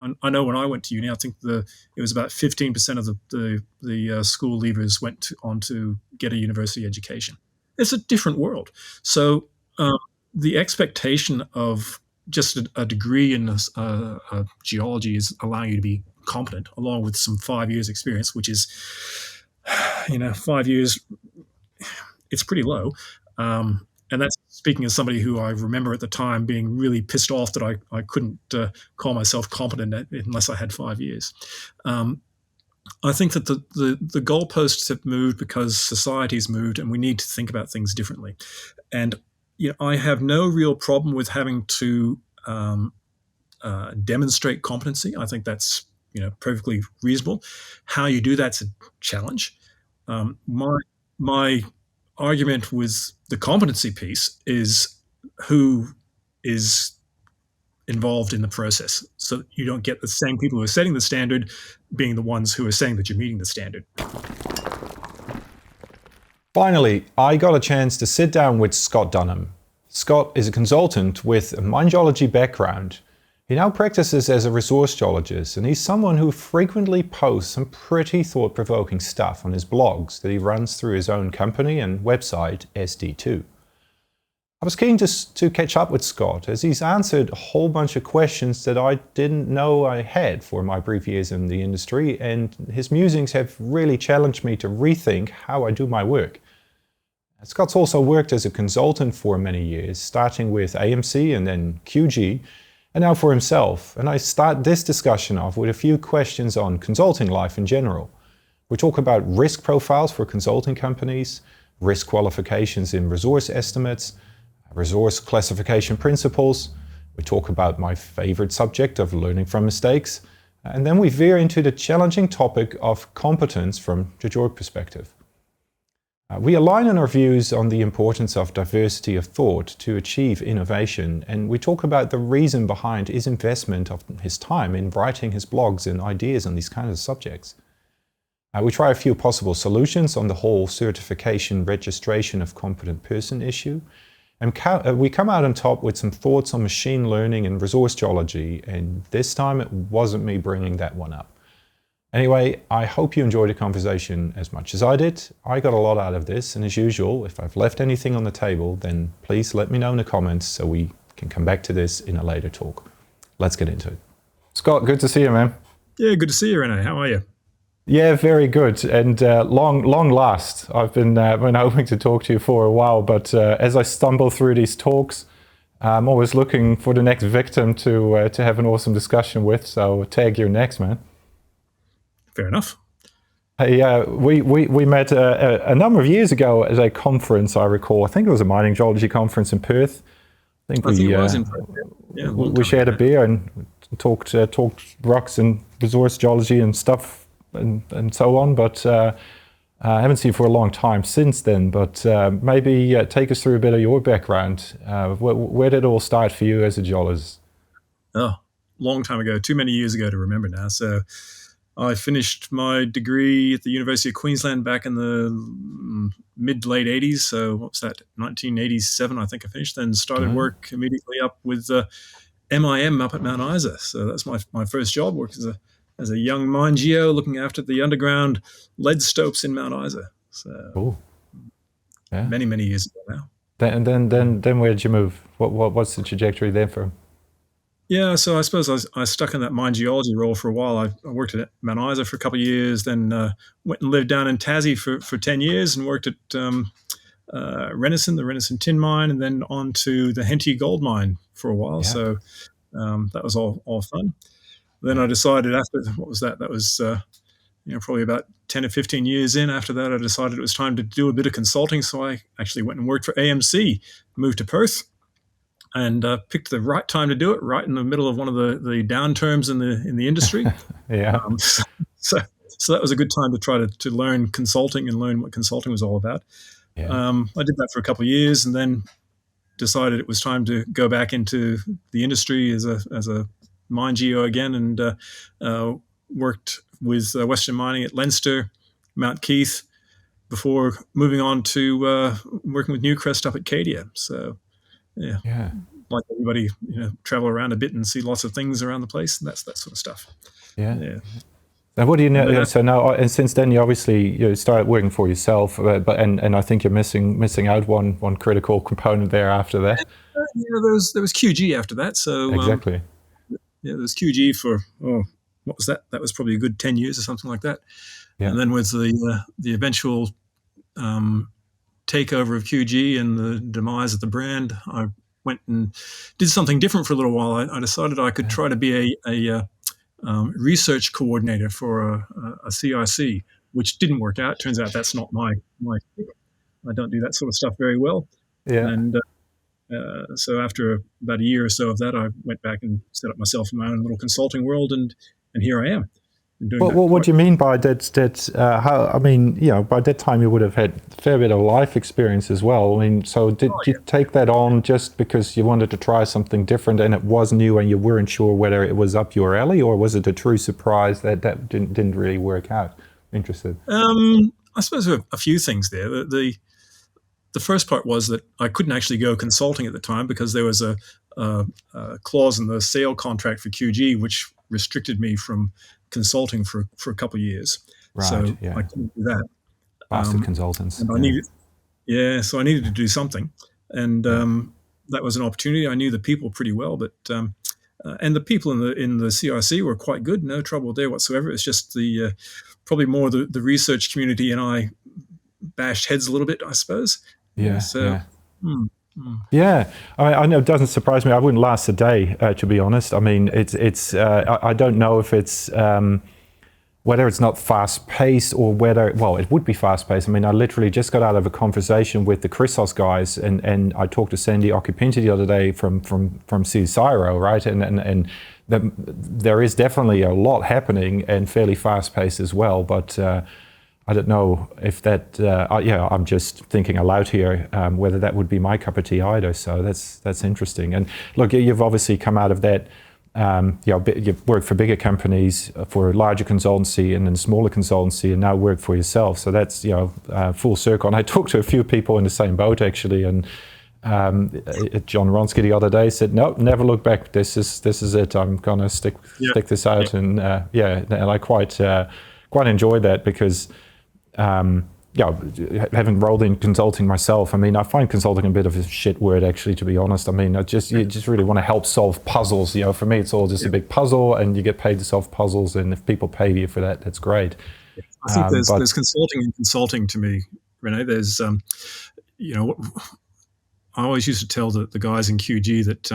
I know when I went to uni, I think it was about 15% of the school leavers went on to get a university education. It's a different world. So the expectation of just a degree in geology is allowing you to be competent, along with some 5 years experience, which is, 5 years, it's pretty low. And that's speaking as somebody who I remember at the time being really pissed off that I couldn't call myself competent unless I had 5 years. I think that the goalposts have moved because society's moved, and we need to think about things differently. And I have no real problem with having to demonstrate competency. I think that's perfectly reasonable. How you do that's a challenge. My argument with the competency piece is who is involved in the process, so you don't get the same people who are setting the standard being the ones who are saying that you're meeting the standard. Finally, I got a chance to sit down with Scott Dunham. Scott is a consultant with a mine geology background. He now practices as a resource geologist, and he's someone who frequently posts some pretty thought-provoking stuff on his blogs that he runs through his own company and website, SD2. I was keen to catch up with Scott, as he's answered a whole bunch of questions that I didn't know I had for my brief years in the industry, and his musings have really challenged me to rethink how I do my work. Scott's also worked as a consultant for many years, starting with AMC and then QG, and now for himself. And I start this discussion off with a few questions on consulting life in general. We talk about risk profiles for consulting companies, risk qualifications in resource estimates, resource classification principles. We talk about my favorite subject of learning from mistakes. And then we veer into the challenging topic of competence from the your perspective. We align in our views on the importance of diversity of thought to achieve innovation, and we talk about the reason behind his investment of his time in writing his blogs and ideas on these kinds of subjects. We try a few possible solutions on the whole certification registration of competent person issue, and we come out on top with some thoughts on machine learning and resource geology, and this time it wasn't me bringing that one up. Anyway, I hope you enjoyed the conversation as much as I did. I got a lot out of this, and as usual, if I've left anything on the table, then please let me know in the comments so we can come back to this in a later talk. Let's get into it. Scott, good to see you, man. Yeah, good to see you, Rene. How are you? Yeah, very good, and long last. I've been hoping to talk to you for a while, but as I stumble through these talks, I'm always looking for the next victim to have an awesome discussion with, so tag you're next, man. Fair enough. Hey, we met a number of years ago at a conference, I recall. I think it was a mining geology conference in Perth. I think it was in Perth. Yeah, we shared a beer and talked rocks and resource geology and stuff and so on. But I haven't seen you for a long time since then. But maybe take us through a bit of your background. Where did it all start for you as a geologist? Oh, long time ago. Too many years ago to remember now. So I finished my degree at the University of Queensland back in the mid-late 80s. So what was that, 1987, I think I finished. Then started work immediately up with MIM up at Mount Isa. So that's my first job, worked as a young mine geo looking after the underground lead stopes in Mount Isa. So many years ago now. Then where did you move? What's the trajectory there from? Yeah, so I suppose I stuck in that mine geology role for a while. I worked at Mount Isa for a couple of years, then went and lived down in Tassie for 10 years and worked at Renison, the Renison tin mine, and then on to the Henty gold mine for a while. Yeah. So that was all fun. Then I decided after, what was that? That was probably about 10 or 15 years in. After that, I decided it was time to do a bit of consulting. So I actually went and worked for AMC, moved to Perth, and picked the right time to do it, right in the middle of one of the downturns in the industry. Yeah. So that was a good time to try to learn consulting and learn what consulting was all about. Yeah. I did that for a couple of years, and then decided it was time to go back into the industry as a mine geo again, and worked with Western Mining at Leinster, Mount Keith, before moving on to working with Newcrest up at Cadia. So. Yeah. like everybody, travel around a bit and see lots of things around the place. And that's that sort of stuff. Yeah. Yeah. And what do you know? But, So now, and since then, you obviously started working for yourself, and I think you're missing out one critical component there after that. there was QG after that. So Exactly. there was QG for what was that? That was probably a good 10 years or something like that. Yeah. And then with the eventual takeover of QG and the demise of the brand, I went and did something different for a little while. I decided I could try to be a research coordinator for a CIC, which didn't work out. Turns out that's not my I don't do that sort of stuff very well. Yeah. And so after about a year or so of that, I went back and set up myself in my own little consulting world, and here I am. Doing Well, that what do you mean by that? How? I mean, by that time you would have had a fair bit of life experience as well. I mean, so did you take that on just because you wanted to try something different and it was new and you weren't sure whether it was up your alley, or was it a true surprise that didn't really work out? Interested. I suppose there were a few things there. The first part was that I couldn't actually go consulting at the time because there was a clause in the sale contract for QG which restricted me from consulting for a couple of years. Right. So Yeah. I couldn't do that. Bastard consultants. And so I needed to do something, and that was an opportunity. I knew the people pretty well, but and the people in the CIC were quite good. No trouble there whatsoever. It's just probably more the research community and I bashed heads a little bit, I suppose. Yeah. So. Yeah. Yeah, I know it doesn't surprise me. I wouldn't last a day, to be honest. I mean, it's. I don't know if it's whether it's not fast paced or whether. Well, it would be fast paced. I mean, I literally just got out of a conversation with the Chrysos guys, and I talked to Sandy Occupinti the other day from CSIRO, right? And there is definitely a lot happening and fairly fast paced as well, but. I don't know if that. I'm just thinking aloud here. Whether that would be my cup of tea either. So that's interesting. And look, you've obviously come out of that. You've worked for bigger companies, for larger consultancy, and then smaller consultancy, and now work for yourself. So that's full circle. And I talked to a few people in the same boat actually. And John Ronsky the other day said, "No, never look back. This is it. I'm gonna stick this out." And and I quite enjoyed that because. Having rolled in consulting myself, I mean, I find consulting a bit of a shit word, actually, to be honest. I mean, you just really want to help solve puzzles. For me, it's all just a big puzzle, and you get paid to solve puzzles. And if people pay you for that, that's great. I think there's consulting and consulting to me, Rene. There's, I always used to tell the guys in QG that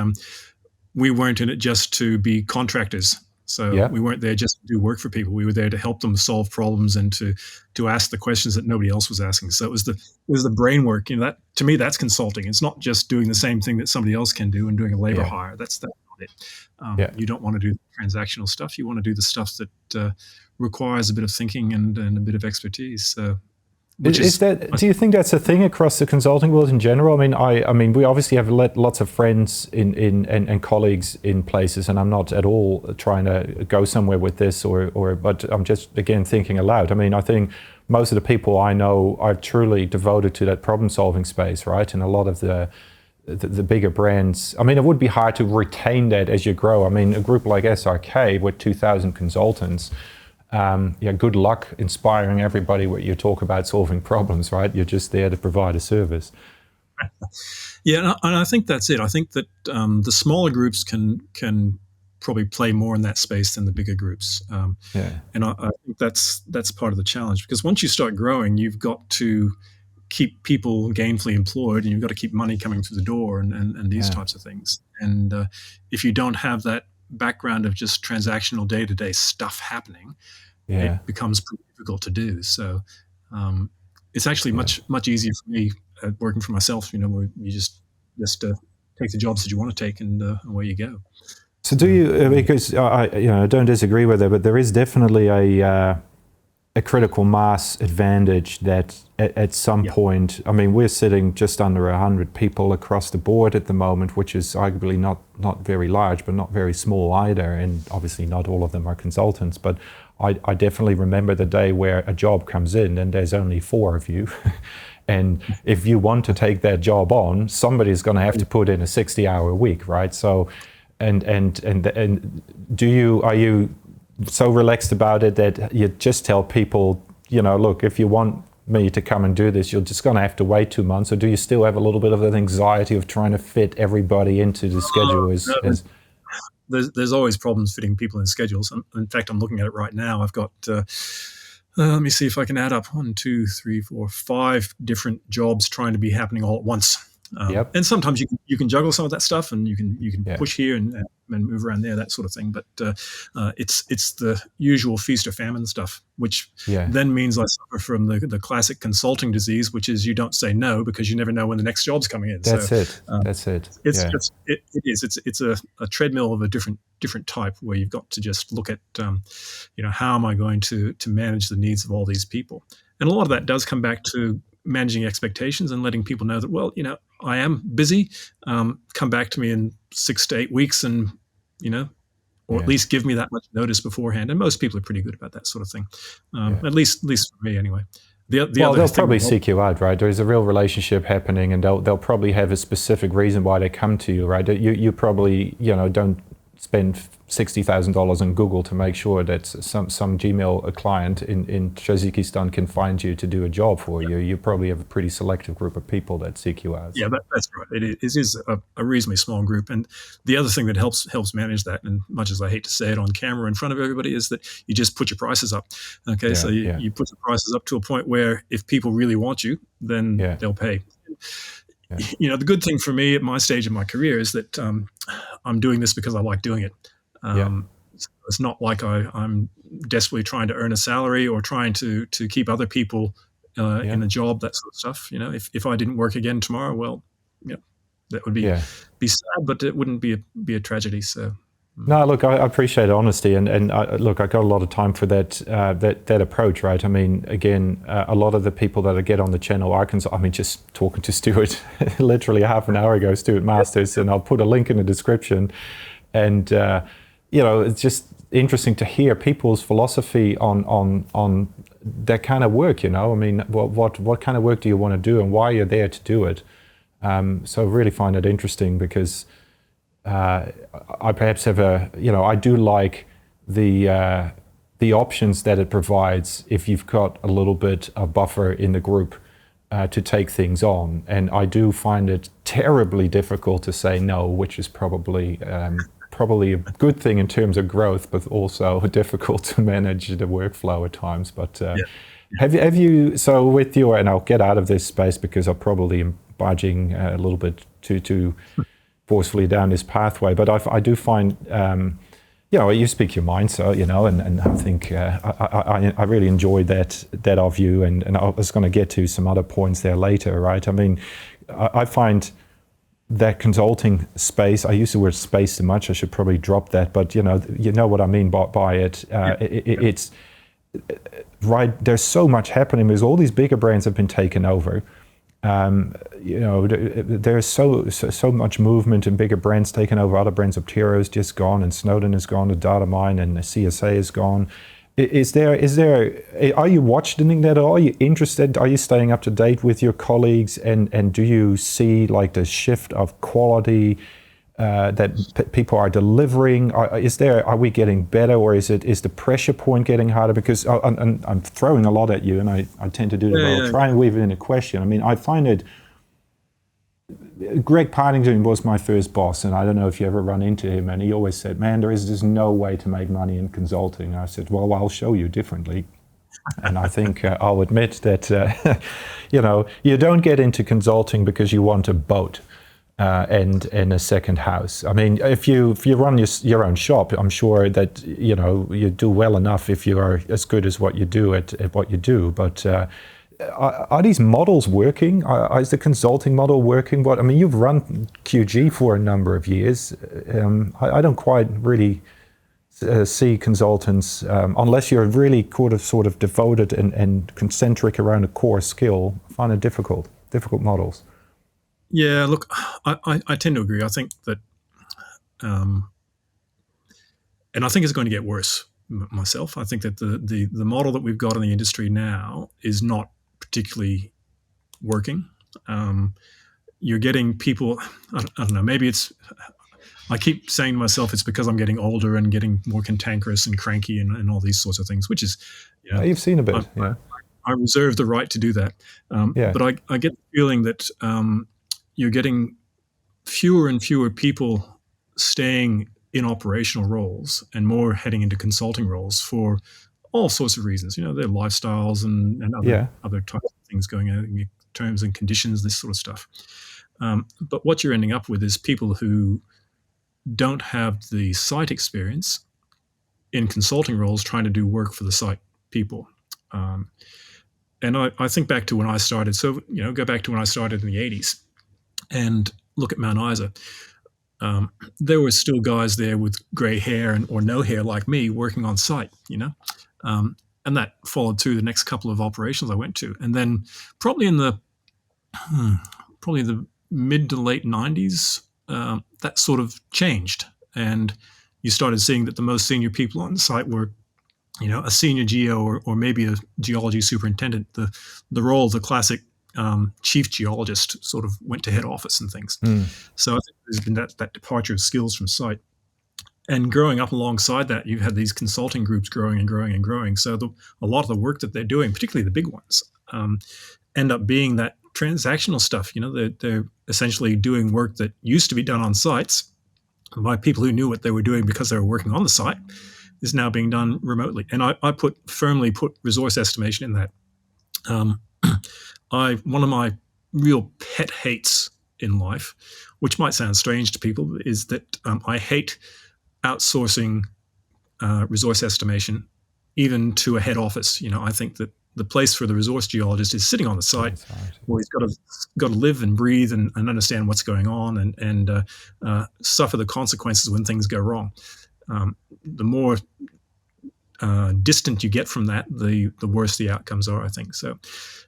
we weren't in it just to be contractors. So we weren't there just to do work for people. We were there to help them solve problems and to ask the questions that nobody else was asking. So it was the brain work. That to me, that's consulting. It's not just doing the same thing that somebody else can do and doing a labor hire. That's not it. You don't want to do transactional stuff. You want to do the stuff that requires a bit of thinking and a bit of expertise. So. Do you think that's a thing across the consulting world in general? I mean, we obviously have lots of friends and colleagues in places, and I'm not at all trying to go somewhere with this, but I'm just again thinking aloud. I mean, I think most of the people I know are truly devoted to that problem-solving space, right? And a lot of the bigger brands. I mean, it would be hard to retain that as you grow. I mean, a group like SRK with 2,000 consultants. Good luck inspiring everybody when you talk about solving problems, right? You're just there to provide a service. Yeah, and I think that's it. I think that the smaller groups can probably play more in that space than the bigger groups. And I think that's part of the challenge, because once you start growing, you've got to keep people gainfully employed, and you've got to keep money coming through the door and these types of things. And if you don't have that background of just transactional day-to-day stuff happening, it becomes pretty difficult to do. So it's actually much easier for me working for myself, where you just take the jobs that you want to take and away you go. So do you, because I don't disagree with it, but there is definitely a critical mass advantage that at some point, I mean, we're sitting just under 100 people across the board at the moment, which is arguably not very large, but not very small either. And obviously not all of them are consultants, but I definitely remember the day where a job comes in and there's only 4 of you. And if you want to take that job on, somebody's going to have to put in a 60-hour week, right? So, and are you so relaxed about it that you just tell people, look, if you want me to come and do this, you're just going to have to wait 2 months? Or do you still have a little bit of that anxiety of trying to fit everybody into the schedule? No, there's always problems fitting people in schedules. In fact, I'm looking at it right now. I've got, let me see if I can add up 1, 2, 3, 4, 5 different jobs trying to be happening all at once. Yep. And sometimes you can juggle some of that stuff, and you can Yeah. push here and move around there, that sort of thing. But it's the usual feast or famine stuff, which Yeah. then means I suffer from the classic consulting disease, which is you don't say no because you never know when the next job's coming in. That's it. That's it. It's Yeah. just it is it's a treadmill of a different type, where you've got to just look at how am I going to manage the needs of all these people. And a lot of that does come back to managing expectations and letting people know that, well, I am busy. Come back to me in 6 to 8 weeks, and or at Yeah. least give me that much notice beforehand. And most people are pretty good about that sort of thing. Yeah. At least for me anyway. The Well, other they'll thing probably that seek you out, right? There's a real relationship happening, and they'll probably have a specific reason why they come to you, right? You probably don't spend $60,000 on Google to make sure that some Gmail client in Tajikistan can find you to do a job for you. You probably have a pretty selective group of people that seek you out. Yeah, that's right. It is a reasonably small group. And the other thing that helps manage that, and much as I hate to say it on camera in front of everybody, is that you just put your prices up. Okay, so you put your prices up to a point where if people really want you, then they'll pay. Yeah. The good thing for me at my stage of my career is that I'm doing this because I like doing it. It's not like I'm desperately trying to earn a salary or trying to keep other people in a job, that sort of stuff. If I didn't work again tomorrow, well, that would be sad, but it wouldn't be a tragedy. So. No, look, I appreciate honesty, and look, I got a lot of time for that approach, right? I mean, again, a lot of the people that I get on the channel are just talking to Stuart literally half an hour ago, Stuart Masters, and I'll put a link in the description. And it's just interesting to hear people's philosophy on that kind of work. I mean, what kind of work do you want to do, and why you're there to do it? So I really find it interesting because. I perhaps have I do like the options that it provides if you've got a little bit of buffer in the group to take things on. And I do find it terribly difficult to say no, which is probably a good thing in terms of growth, but also difficult to manage the workflow at times. But have you, so with your, and I'll get out of this space because I probably am barging a little bit too forcefully down this pathway, but I do find, you speak your mind, so, and I think I really enjoyed that of you, and I was going to get to some other points there later, right? I mean, I find that consulting space, I use the word space too much, I should probably drop that, but you know what I mean by it. It's, right, there's so much happening because all these bigger brands have been taken over. There's so much movement and bigger brands taking over other brands. Optero's just gone, and Snowden is gone, the data mine, and the CSA is gone. Are you watching that at all? Are you interested? Are you staying up to date with your colleagues? And do you see like the shift of quality that people are delivering? Are we getting better, or is the pressure point getting harder? Because I'm throwing a lot at you, and I tend to do that. I'll try and weave it in a question. I mean, I find it. Greg Partington was my first boss, and I don't know if you ever run into him, and he always said, man, there is just no way to make money in consulting. And I said, well, I'll show you differently. And I think I'll admit that, you don't get into consulting because you want a boat and a second house. I mean, if you run your own shop, I'm sure that, you do well enough if you are as good as what you do at what you do. But are these models working? Is the consulting model working? I mean, you've run QG for a number of years. I don't quite really see consultants, unless you're really sort of devoted and concentric around a core skill, I find it difficult models. Yeah, look, I tend to agree. I think that, and I think it's going to get worse myself. I think that the model that we've got in the industry now is not particularly working. You're getting people. I don't know. Maybe it's. I keep saying to myself it's because I'm getting older and getting more cantankerous and cranky and all these sorts of things, which is, you know, You've seen a I, bit, yeah. I reserve the right to do that. Yeah, But I get the feeling that you're getting fewer and fewer people staying in operational roles and more heading into consulting roles for all sorts of reasons. Their lifestyles and yeah, other types of things going on, terms and conditions, this sort of stuff. But what you're ending up with is people who don't have the site experience in consulting roles trying to do work for the site people. Um, and I think back to when I started. So, go back to when I started in the 80s and look at Mount Isa. There were still guys there with gray hair or no hair like me working on site. And that followed through the next couple of operations I went to. And then probably in the mid to late 90s, that sort of changed. And you started seeing that the most senior people on the site were, a senior geo or maybe a geology superintendent. The role of the classic chief geologist sort of went to head office and things. So I think there's been that departure of skills from site. And growing up alongside that, you've had these consulting groups growing and growing and growing. So a lot of the work that they're doing, particularly the big ones, end up being that transactional stuff. They're essentially doing work that used to be done on sites by people who knew what they were doing because they were working on the site, is now being done remotely. And I firmly put resource estimation in that. One of my real pet hates in life, which might sound strange to people, is that I hate outsourcing resource estimation, even to a head office. I think that the place for the resource geologist is sitting on the site, where he's got to live and breathe and understand what's going on and suffer the consequences when things go wrong. The more distant you get from that, the worse the outcomes are, I think. So,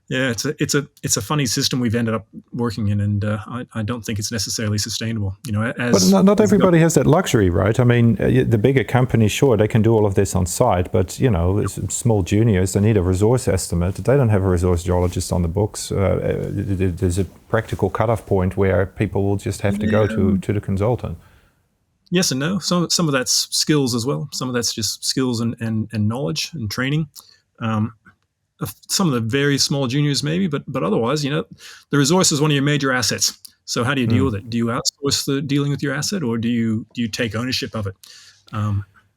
yeah, it's a funny system we've ended up working in, and I don't think it's necessarily sustainable. But not everybody has that luxury, right? I mean, the bigger companies, sure, they can do all of this on site, but small juniors, they need a resource estimate. They don't have a resource geologist on the books. There's a practical cutoff point where people will just have to go to the consultant. Yes and no. Some of that's skills as well. Some of that's just skills and knowledge and training. Some of the very small juniors maybe, but otherwise, the resource is one of your major assets. So how do you deal with it? Do you outsource the dealing with your asset, or do you take ownership of it?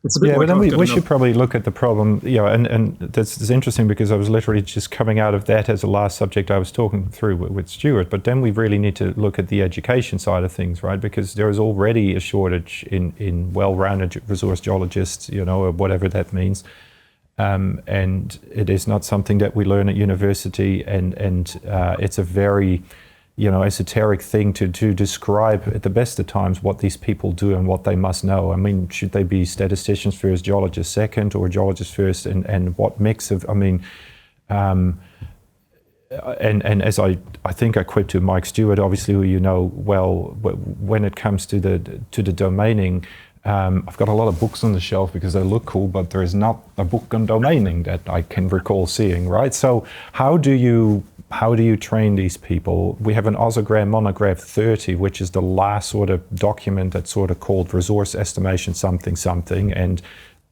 It's a bit but then we should enough. probably look at the problem, and that's interesting because I was literally just coming out of that as the last subject I was talking through with Stuart. But then we really need to look at the education side of things, right? Because there is already a shortage in well-rounded resource geologists, or whatever that means. And it is not something that we learn at university, and it's a very esoteric thing to describe at the best of times what these people do and what they must know. I mean, should they be statisticians first, geologists second, or geologists first, and what mix of, and as I think I quit to Mike Stewart, obviously, who well, when it comes to the domaining, I've got a lot of books on the shelf because they look cool, but there is not a book on domaining that I can recall seeing, right? So how do you train these people? We have an Ozogram Monograph 30, which is the last sort of document that's sort of called Resource Estimation something, and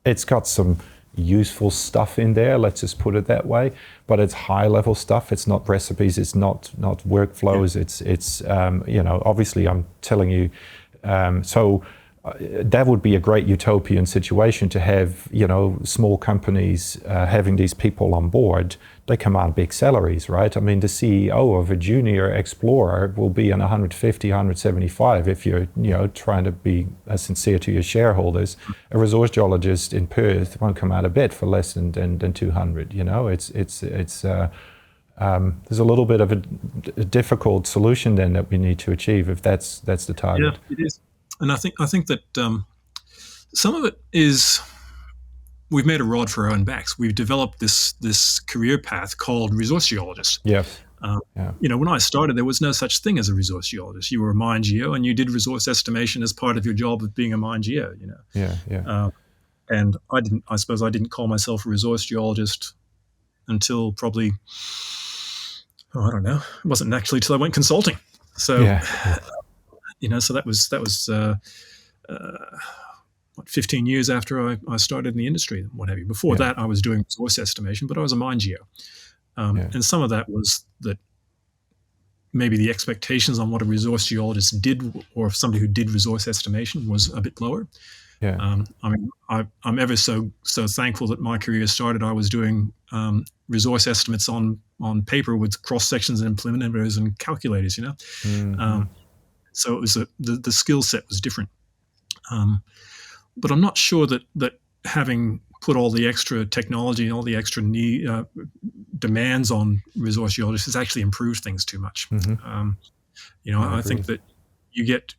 it's got some useful stuff in there, let's just put it that way, but it's high-level stuff. It's not recipes, it's not workflows, it's obviously I'm telling you, that would be a great utopian situation to have, small companies having these people on board. They command big salaries, right? I mean, the CEO of a junior explorer will be on 150, 175 if you're, trying to be sincere to your shareholders. A resource geologist in Perth won't come out of bed for less than 200. There's a little bit of a difficult solution then that we need to achieve if that's the target. Yeah, it is. And I think that some of it is we've made a rod for our own backs. We've developed this career path called resource geologist. Yes. When I started, there was no such thing as a resource geologist. You were a mine geo, and you did resource estimation as part of your job of being a mine geo. And I suppose I didn't call myself a resource geologist until probably Oh, I don't know. It wasn't actually till I went consulting. So, Yeah, yeah, so that was 15 years after I started in the industry and what have you. Before yeah, that, I was doing resource estimation, but I was a mine geo. yeah. And some of that was that maybe the expectations on what a resource geologist did, or somebody who did resource estimation, was a bit lower. Yeah. I mean, I'm ever so thankful that my career started. I was doing resource estimates on paper with cross sections and implementers and calculators. Hmm. Um, so it was the skill set was different. But I'm not sure that having put all the extra technology and all the extra demands on resource geologists has actually improved things too much. Hmm. Um, I I think agree. that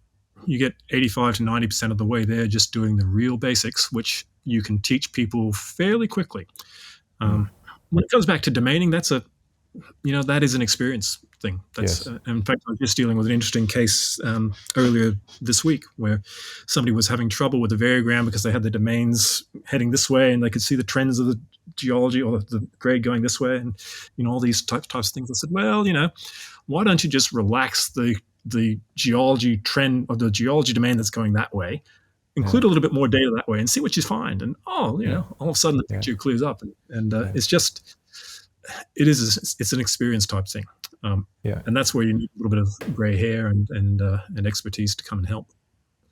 you get 85 to 90% of the way there just doing the real basics, which you can teach people fairly quickly. Mm. When it comes back to domaining, that is an experience thing. That's Yes. in fact, I was just dealing with an interesting case earlier this week where somebody was having trouble with the variogram because they had the domains heading this way and they could see the trends of the geology or the grade going this way, and all these types of things. I said, well, why don't you just relax the geology trend or the geology domain that's going that way, Yeah. include a little bit more data that way, and see what you find. And Yeah. all of a sudden the Yeah. picture clears up, and Yeah. it's an experience type thing, Yeah. and that's where you need a little bit of gray hair and expertise to come and help.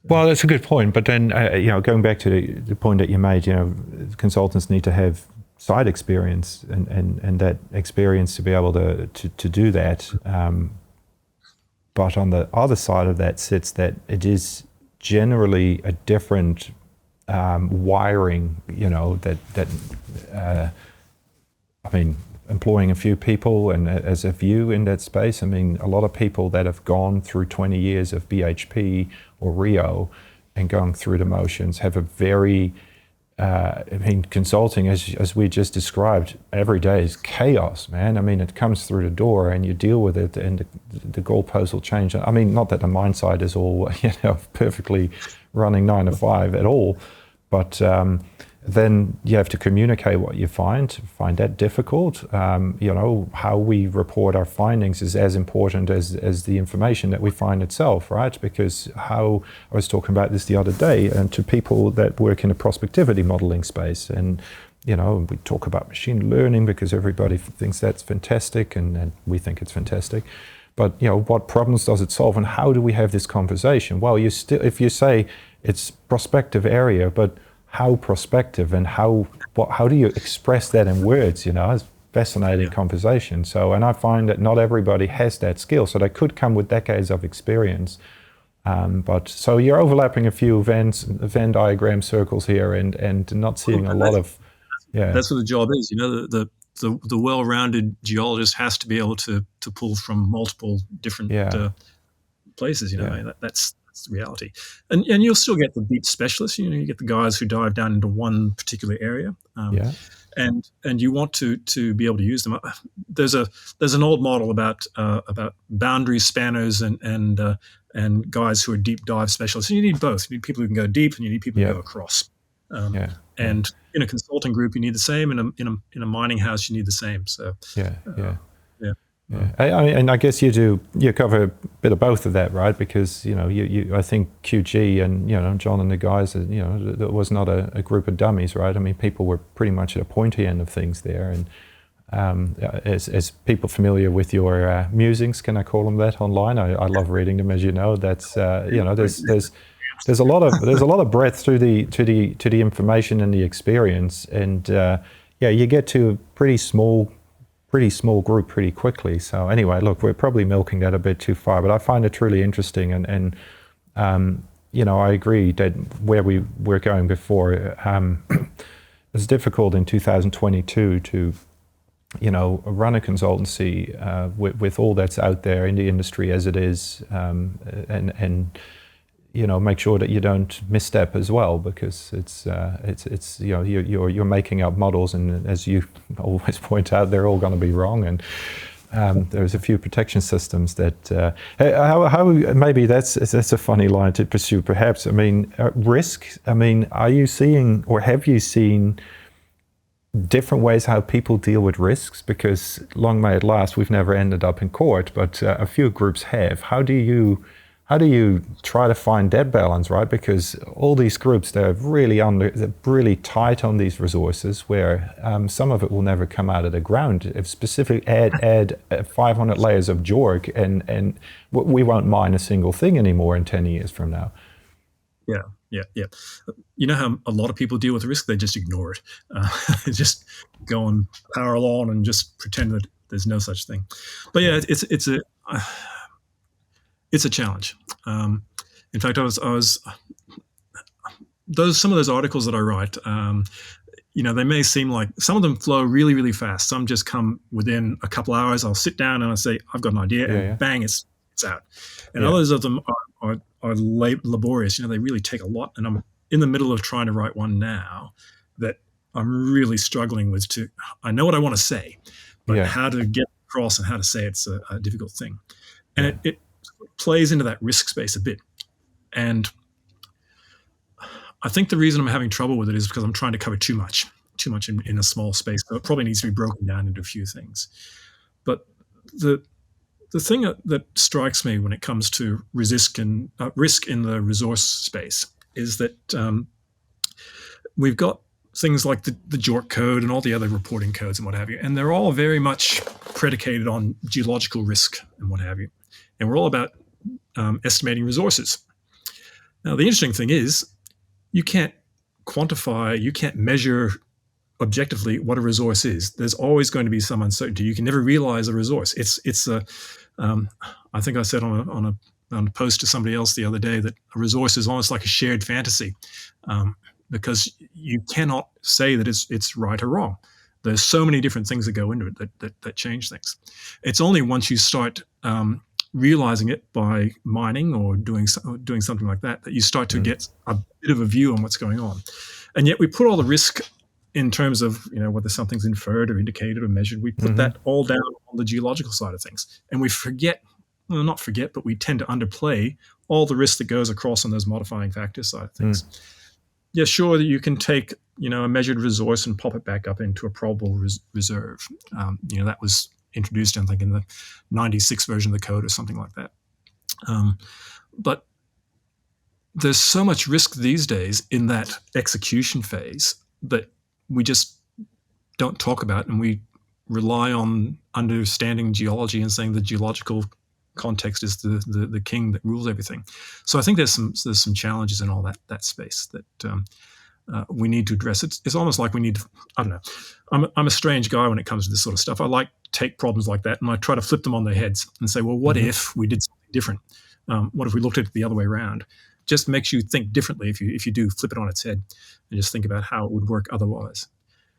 Well, that's a good point. But then, going back to the point that you made, consultants need to have side experience and that experience to be able to do that. But on the other side of that sits that it is generally a different wiring, I mean, employing a few people and as a view in that space. I mean, a lot of people that have gone through 20 years of BHP or Rio and going through the motions have a very, consulting, as we just described, every day is chaos, man. I mean, it comes through the door and you deal with it and the goalposts will change. I mean, not that the mine site is all, perfectly running 9 to 5 at all, but then you have to communicate what you find that difficult. How we report our findings is as important as the information that we find itself, right? Because I was talking about this the other day, and to people that work in a prospectivity modeling space, and we talk about machine learning because everybody thinks that's fantastic, and we think it's fantastic. But what problems does it solve, and how do we have this conversation? Well, if you say it's prospective area, but how prospective and how do you express that in words? It's fascinating conversation. So, and I find that not everybody has that skill. So they could come with decades of experience. But so you're overlapping a few Venn diagram circles here and not seeing a lot of, That's what the job is. The well-rounded geologist has to be able to pull from multiple different yeah, places. yeah, That's the reality, and you'll still get the deep specialists. You get the guys who dive down into one particular area, yeah, and you want to be able to use them. There's an old model about boundary spanners and guys who are deep dive specialists. And you need both. You need people who can go deep, and you need people who yeah, go across. Um, yeah, yeah, and in a consulting group, you need the same. In a mining house, you need the same. So yeah, yeah. yeah. Yeah, and I guess you cover a bit of both of that, right? Because you I think QG and John and the guys, there was not a group of dummies, right? I mean, people were pretty much at a pointy end of things there, and as people familiar with your musings, can I call them that online? I love reading them, as you know. That's there's a lot of breadth to the information and the experience, and you get to a pretty small group pretty quickly. So anyway, look, we're probably milking that a bit too far, but I find it truly interesting, and I agree that where we were going before, it's difficult in 2022 to run a consultancy with all that's out there in the industry as it is, and make sure that you don't misstep as well, because it's you're making up models, and as you always point out, they're all going to be wrong, and there's a few protection systems that how maybe that's a funny line to pursue, perhaps. I mean, risk. I mean, are you seeing, or have you seen different ways how people deal with risks, because long may it last, we've never ended up in court, but a few groups have. How do you try to find that balance, right? Because all these groups, they're really tight on these resources, where some of it will never come out of the ground. If specifically add 500 layers of jork, and we won't mine a single thing anymore in 10 years from now. Yeah. You know how a lot of people deal with risk? They just ignore it. Just go and power on and just pretend that there's no such thing. But yeah, it's a challenge. In fact, I was some of those articles that I write. They may seem like some of them flow really, really fast. Some just come within a couple hours. I'll sit down and I say, I've got an idea, and bang, it's out. And others of them are laborious. They really take a lot. And I'm in the middle of trying to write one now that I'm really struggling with. I know what I want to say, but how to get across and how to say it's a difficult thing. And it plays into that risk space a bit. And I think the reason I'm having trouble with it is because I'm trying to cover too much in a small space. So it probably needs to be broken down into a few things. But the thing that strikes me when it comes to risk in the resource space is that we've got things like the JORC code and all the other reporting codes and what have you, and they're all very much predicated on geological risk and what have you. And we're all about estimating resources. Now, the interesting thing is you can't quantify, you can't measure objectively what a resource is. There's always going to be some uncertainty. You can never realize a resource. I think I said on a post to somebody else the other day that a resource is almost like a shared fantasy, because you cannot say that it's right or wrong. There's so many different things that go into it that change things. It's only once you start realizing it by mining or doing something like that you start to get a bit of a view on what's going on. And yet we put all the risk in terms of whether something's inferred or indicated or measured. We put that all down on the geological side of things, and we not forget, but we tend to underplay all the risk that goes across on those modifying factors side of things. Yeah, sure that you can take a measured resource and pop it back up into a probable reserve. That was introduced, I think, in the 96 version of the code or something like that. But there's so much risk these days in that execution phase that we just don't talk about, and we rely on understanding geology and saying the geological context is the king that rules everything. So I think there's some challenges in all that space that we need to address. It's almost like we need to, I don't know. I'm a strange guy when it comes to this sort of stuff. I like to take problems like that and I try to flip them on their heads and say, well, what if we did something different? What if we looked at it the other way around? Just makes you think differently if you do flip it on its head and just think about how it would work otherwise.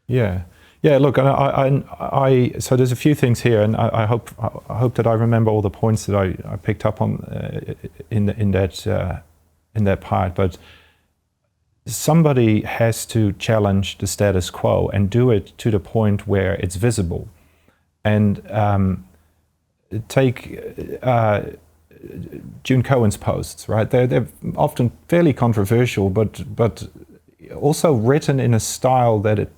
Yeah. Look, so there's a few things here, and I hope that I remember all the points that I picked up on in that part. But somebody has to challenge the status quo and do it to the point where it's visible. And take June Cohen's posts, right? They're often fairly controversial, but also written in a style that it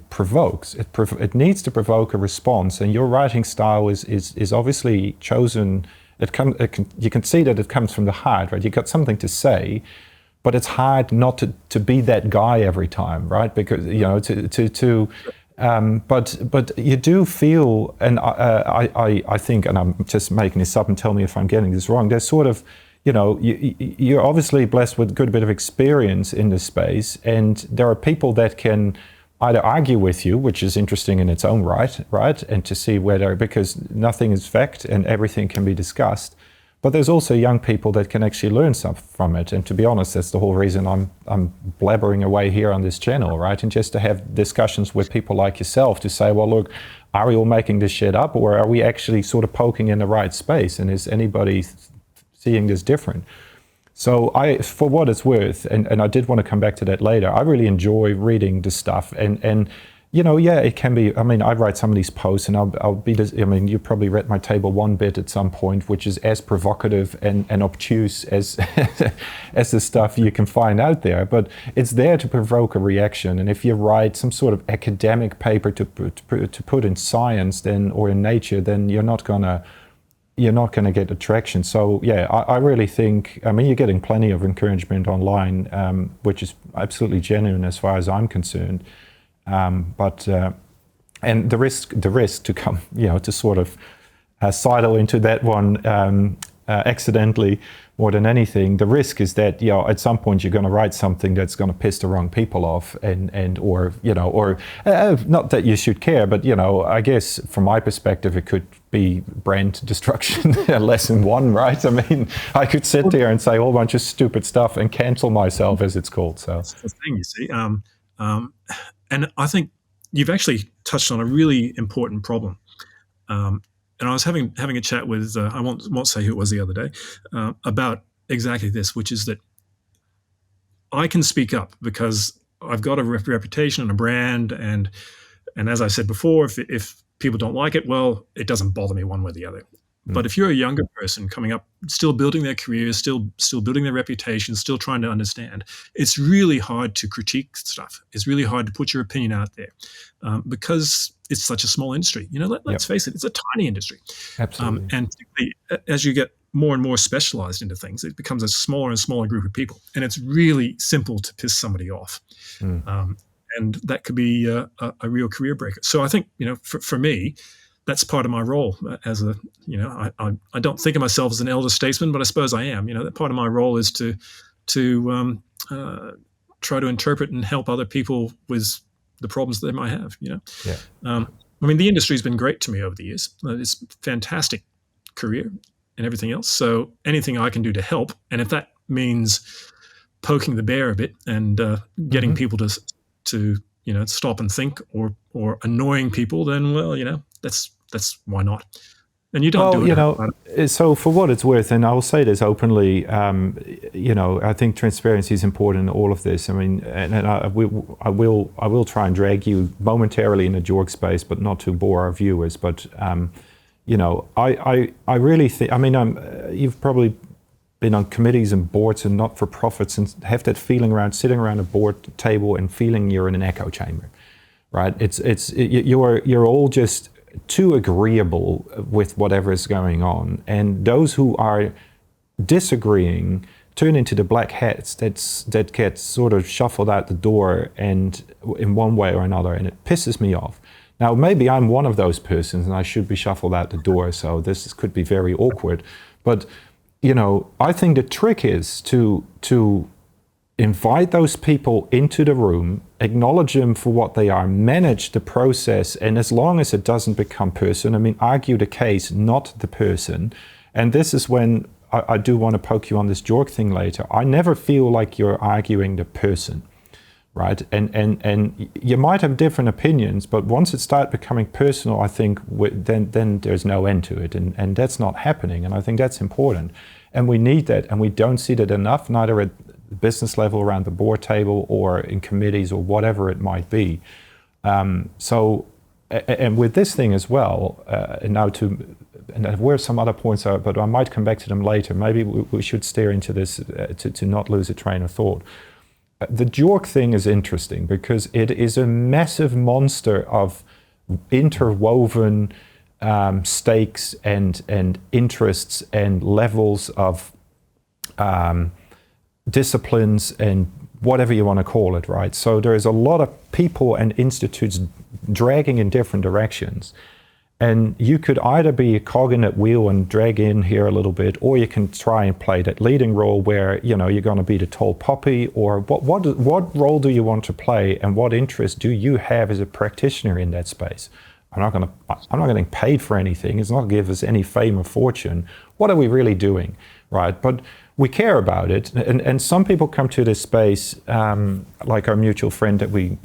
provokes. It needs to provoke a response, and your writing style is obviously chosen. You can see that it comes from the heart, right? You got something to say, but it's hard not to be that guy every time, right? Because but you do feel, and I think, and I'm just making this up, and tell me if I'm getting this wrong. There's sort of, you're obviously blessed with a good bit of experience in this space, and there are people that can either argue with you, which is interesting in its own right, and to see because nothing is fact and everything can be discussed. But there's also young people that can actually learn something from it. And to be honest, that's the whole reason I'm blabbering away here on this channel, right? And just to have discussions with people like yourself to say, well, look, are we all making this shit up, or are we actually sort of poking in the right space? And is anybody seeing this different? So for what it's worth, and I did want to come back to that later, I really enjoy reading this stuff. And yeah, it can be. I mean, I write some of these posts, and I'll be. I mean, you probably read my table one bit at some point, which is as provocative and obtuse as as the stuff you can find out there. But it's there to provoke a reaction. And if you write some sort of academic paper to put in Science, then or in Nature, then you're not gonna get attraction. So yeah, I really think. I mean, you're getting plenty of encouragement online, which is absolutely genuine as far as I'm concerned. But and the risk to come, to sort of sidle into that one accidentally more than anything. The risk is that at some point you're going to write something that's going to piss the wrong people off, or not that you should care, but I guess from my perspective it could be brand destruction lesson one, right? I mean, I could sit there and say a whole bunch of stupid stuff and cancel myself, as it's called. So that's the thing, you see. And I think you've actually touched on a really important problem. And I was having a chat with, I won't say who it was the other day, about exactly this, which is that I can speak up because I've got a reputation and a brand. And as I said before, if people don't like it, well, it doesn't bother me one way or the other. But if you're a younger person coming up, still building their career, still building their reputation, still trying to understand, it's really hard to critique stuff. It's really hard to put your opinion out there because it's such a small industry. Let's face it, it's a tiny industry. Absolutely. And particularly as you get more and more specialized into things, it becomes a smaller and smaller group of people. And it's really simple to piss somebody off. And that could be a real career breaker. So I think, for me, that's part of my role as a, I don't think of myself as an elder statesman, but I suppose I am. That part of my role is to try to interpret and help other people with the problems that they might have. Yeah. I mean, the industry's been great to me over the years. It's a fantastic career and everything else. So anything I can do to help, and if that means poking the bear a bit and getting people to stop and think, or annoying people, then that's why not. And you don't do it. So for what it's worth, and I will say this openly, I think transparency is important in all of this. I mean, and I will try and drag you momentarily in the jork space, but not to bore our viewers. But I really think. I mean, you've probably been on committees and boards and not-for-profits and have that feeling around sitting around a board table and feeling you're in an echo chamber, right? You're all just too agreeable with whatever is going on, and those who are disagreeing turn into the black hats that get sort of shuffled out the door, and in one way or another, and it pisses me off. Now, maybe I'm one of those persons and I should be shuffled out the door, so this could be very awkward, but I think the trick is to invite those people into the room, acknowledge them for what they are, manage the process, and as long as it doesn't become personal, I mean, argue the case, not the person. And this is when I do want to poke you on this jork thing later. I never feel like you're arguing the person, right? And you might have different opinions, but once it starts becoming personal, I think then there's no end to it, and that's not happening. And I think that's important. And we need that, and we don't see that enough, neither at the business level around the board table or in committees or whatever it might be. And with this thing as well, and there were some other points, but I might come back to them later. Maybe we should steer into this to not lose a train of thought. The jork thing is interesting because it is a massive monster of interwoven stakes and interests and levels of disciplines and whatever you want to call it, right? So there is a lot of people and institutes dragging in different directions. And you could either be a cog in that wheel and drag in here a little bit, or you can try and play that leading role where, you're going to be the tall poppy, or what role do you want to play, and what interest do you have as a practitioner in that space? I'm not getting paid for anything. It's not going to give us any fame or fortune. What are we really doing, right? But we care about it, and some people come to this space, like our mutual friend that we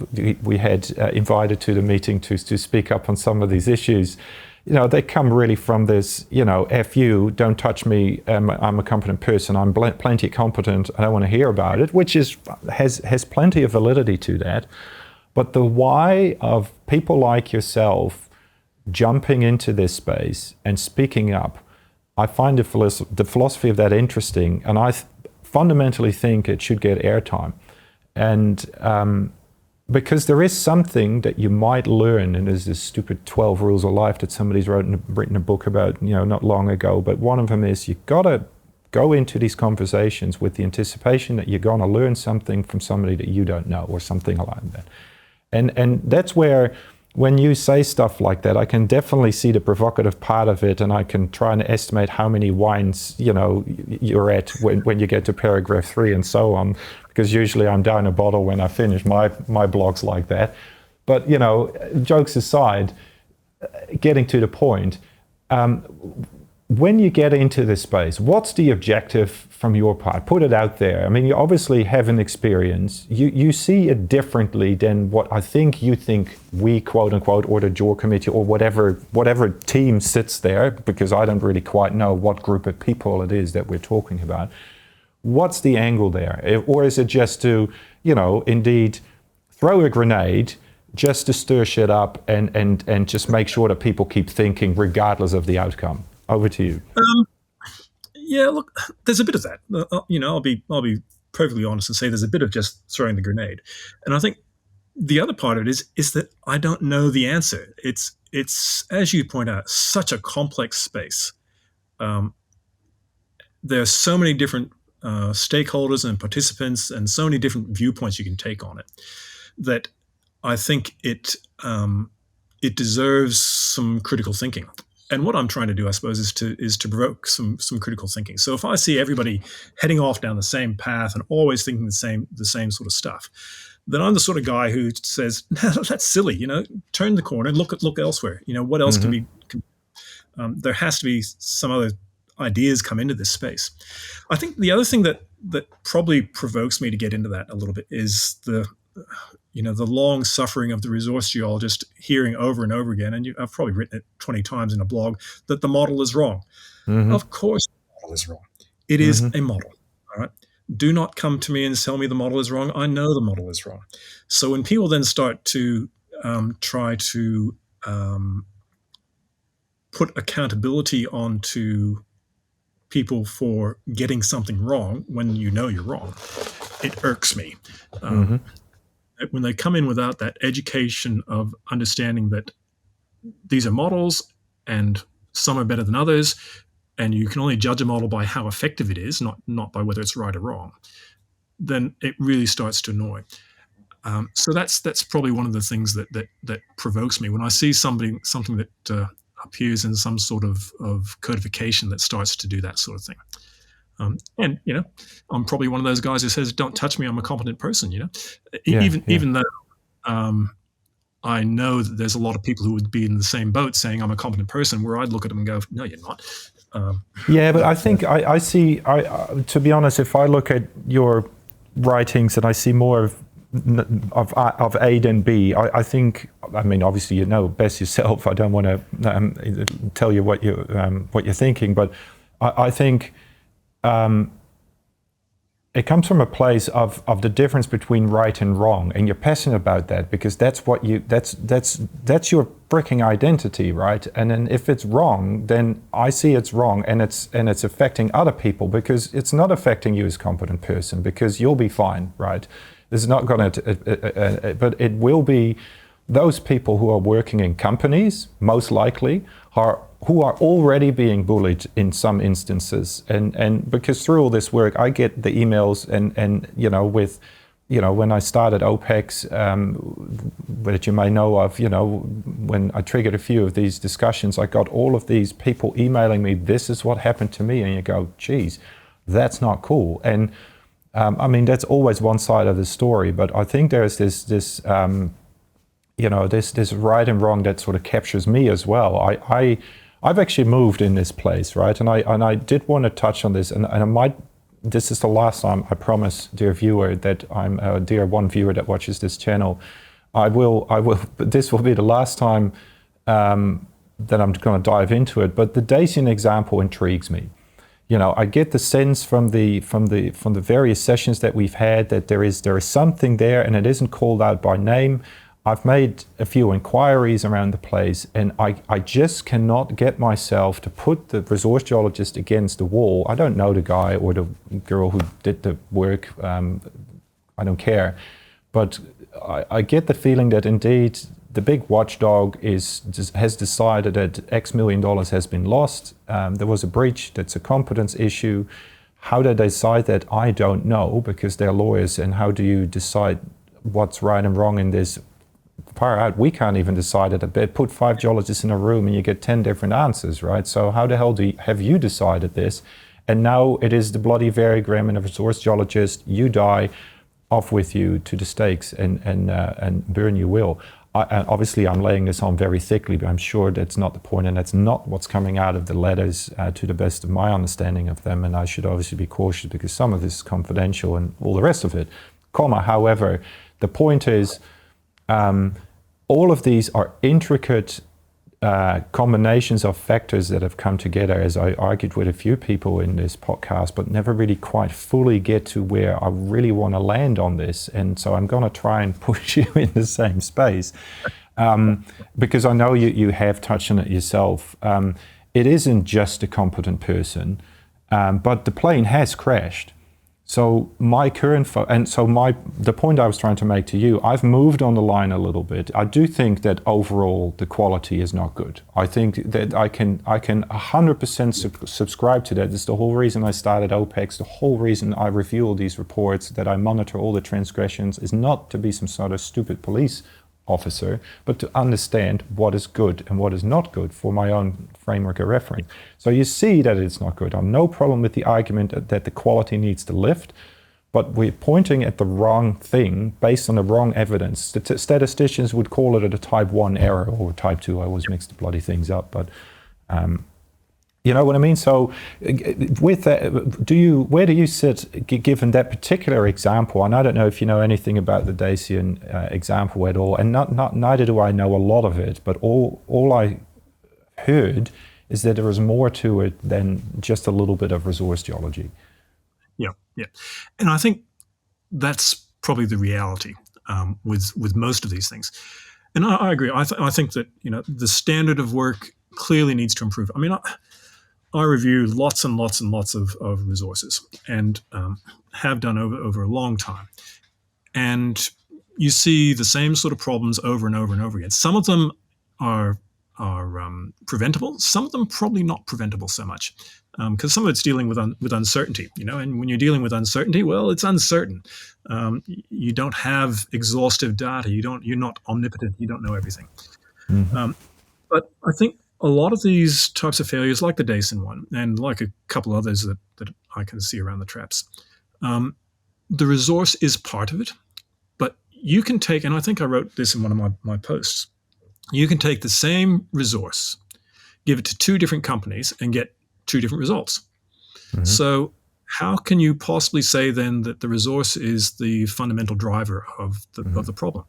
had invited to the meeting to speak up on some of these issues. They come really from this, F you, don't touch me, I'm a competent person, I'm plenty competent, I don't want to hear about it, which has plenty of validity to that. But the why of people like yourself jumping into this space and speaking up, I find the philosophy of that interesting, and I fundamentally think it should get airtime. And because there is something that you might learn, and there's this stupid 12 rules of life that somebody's written a book about, not long ago, but one of them is you gotta go into these conversations with the anticipation that you're gonna learn something from somebody that you don't know, or something like that. And that's where, when you say stuff like that, I can definitely see the provocative part of it, and I can try and estimate how many wines, you're at when you get to paragraph 3 and so on, because usually I'm down a bottle when I finish my blogs like that. But, jokes aside, getting to the point, when you get into this space, what's the objective from your part? Put it out there. I mean, you obviously have an experience. You see it differently than what I think you think we, quote unquote, or the JOR committee or whatever team sits there, because I don't really quite know what group of people it is that we're talking about. What's the angle there? Or is it just to, indeed throw a grenade just to stir shit up and just make sure that people keep thinking regardless of the outcome? Over to you. Yeah, look, there's a bit of that. I'll be perfectly honest and say there's a bit of just throwing the grenade, and I think the other part of it is that I don't know the answer. It's as you point out, such a complex space. There are so many different stakeholders and participants, and so many different viewpoints you can take on it, that I think it deserves some critical thinking. And what I'm trying to do, I suppose, is to provoke some critical thinking. So if I see everybody heading off down the same path and always thinking the same sort of stuff, then I'm the sort of guy who says, no, that's silly. Turn the corner and look elsewhere. What else can be? There has to be some other ideas come into this space. I think the other thing that probably provokes me to get into that a little bit is the long suffering of the resource geologist, hearing over and over again, and I've probably written it 20 times in a blog, that the model is wrong. Mm-hmm. Of course the model is wrong. It is a model, all right? Do not come to me and tell me the model is wrong. I know the model is wrong. So when people then start to try to put accountability onto people for getting something wrong when you're wrong, it irks me. When they come in without that education of understanding that these are models and some are better than others, and you can only judge a model by how effective it is, not by whether it's right or wrong, then it really starts to annoy. So that's probably one of the things that provokes me when I see something that appears in some sort of codification that starts to do that sort of thing. And I'm probably one of those guys who says, "Don't touch me. I'm a competent person." Even though I know that there's a lot of people who would be in the same boat saying I'm a competent person, where I'd look at them and go, "No, you're not." But I think I see. To be honest, if I look at your writings and I see more of A than B, I think. I mean, obviously, you know best yourself. I don't want to tell you what you're thinking, but I think. It comes from a place of the difference between right and wrong, and you're passionate about that because that's what that's your freaking identity, right? And then if it's wrong, then I see it's wrong, and it's affecting other people because it's not affecting you as a competent person because you'll be fine, right? It's not going to, but it will be those people who are working in companies, most likely, who are already being bullied in some instances, and because through all this work, I get the emails and when I started OPEX, that you may know of, when I triggered a few of these discussions, I got all of these people emailing me, "This is what happened to me," and you go, "Geez, that's not cool." And I mean, that's always one side of the story, but I think there's this right and wrong that sort of captures me as well. I've actually moved in this place, right? And I did want to touch on this, and I might. This is the last time, I promise, dear viewer, that I'm a dear one viewer that watches this channel. I will. This will be the last time that I'm going to dive into it. But the Dacian example intrigues me. I get the sense from the various sessions that we've had that there is something there, and it isn't called out by name. I've made a few inquiries around the place, and I just cannot get myself to put the resource geologist against the wall. I don't know the guy or the girl who did the work. I don't care. But I get the feeling that indeed the big watchdog has decided that X million dollars has been lost. There was a breach. That's a competence issue. How they decide that, I don't know, because they're lawyers. And how do you decide what's right and wrong in this? Far out, we can't even decide it. Put 5 geologists in a room and you get 10 different answers, right? So how the hell have you decided this? And now it is the bloody Varigram and a resource geologist. You die, off with you to the stakes, and burn you will. Obviously, I'm laying this on very thickly, but I'm sure that's not the point, and that's not what's coming out of the letters to the best of my understanding of them. And I should obviously be cautious because some of this is confidential and all the rest of it. However, the point is, all of these are intricate combinations of factors that have come together, as I argued with a few people in this podcast, but never really quite fully get to where I really want to land on this. And so I'm going to try and push you in the same space, because I know you have touched on it yourself. It isn't just a competent person, but the plane has crashed. So the point I was trying to make to you, I've moved on the line a little bit. I do think that overall the quality is not good. I think that I can 100% subscribe to that. It's the whole reason I started OPEX, the whole reason I review all these reports, that I monitor all the transgressions, is not to be some sort of stupid police officer, but to understand what is good and what is not good for my own framework of reference. So you see that it's not good. I'm no problem with the argument that the quality needs to lift, but we're pointing at the wrong thing based on the wrong evidence. Statisticians would call it a type 1 error or type 2. I always mix the bloody things up, but you know what I mean? So with that, where do you sit given that particular example? And I don't know if you know anything about the Dacian example at all, and neither do I know a lot of it, but all I heard is that there is more to it than just a little bit of resource geology. Yeah. And I think that's probably the reality with most of these things. And I agree. I think that, the standard of work clearly needs to improve. I mean, I review lots and lots and lots of resources, and have done over a long time. And you see the same sort of problems over and over and over again. Some of them are preventable. Some of them probably not preventable so much, because some of it's dealing with uncertainty. And when you're dealing with uncertainty, well, it's uncertain. You don't have exhaustive data. You're not omnipotent. You don't know everything. Mm-hmm. But I think a lot of these types of failures, like the Dacian one, and like a couple others that I can see around the traps, the resource is part of it. But you can take, and I think I wrote this in one of my posts, you can take the same resource, give it to 2 different companies, and get 2 different results. Mm-hmm. So how can you possibly say then that the resource is the fundamental driver of the problem?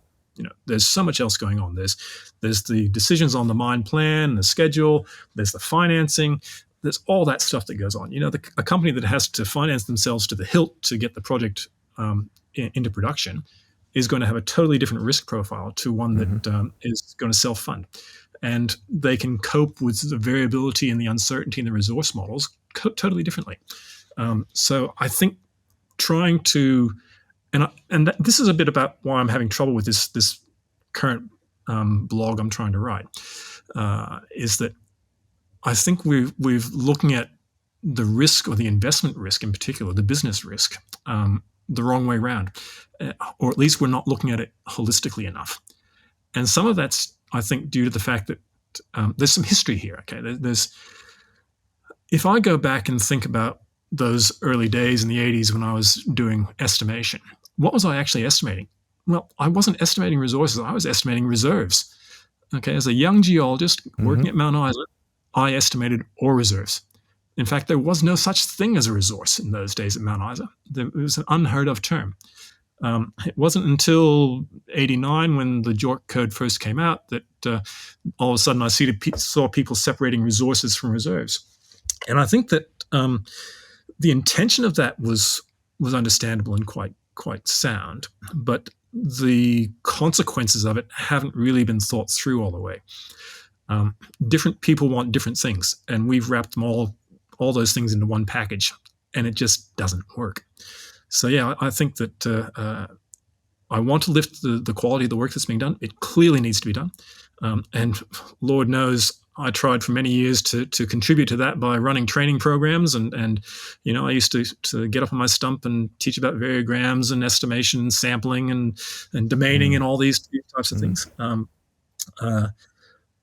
There's so much else going on. There's the decisions on the mine plan, the schedule, there's the financing, there's all that stuff that goes on. A company that has to finance themselves to the hilt to get the project into production is going to have a totally different risk profile to one that is going to self-fund. And they can cope with the variability and the uncertainty in the resource models totally differently. So I think trying to, this is a bit about why I'm having trouble with this current blog I'm trying to write, is that I think we're looking at the risk, or the investment risk in particular, the business risk, the wrong way around, or at least we're not looking at it holistically enough. And some of that's, I think, due to the fact that there's some history here. Okay, if I go back and think about those early days in the 80s when I was doing estimation, what was I actually estimating? Well, I wasn't estimating resources. I was estimating reserves. Okay, as a young geologist working at Mount Isa, I estimated ore reserves. In fact, there was no such thing as a resource in those days at Mount Isa. It was an unheard of term. It wasn't until 89, when the JORC code first came out, that all of a sudden I saw people separating resources from reserves. And I think that the intention of that was understandable and quite sound, but the consequences of it haven't really been thought through all the way. Different people want different things, and we've wrapped them all those things into one package, and it just doesn't work. So yeah, I think that I want to lift the quality of the work that's being done. It clearly needs to be done, and Lord knows I tried for many years to contribute to that by running training programs, and I used to get up on my stump and teach about variograms and estimation and sampling and domaining and all these types of things.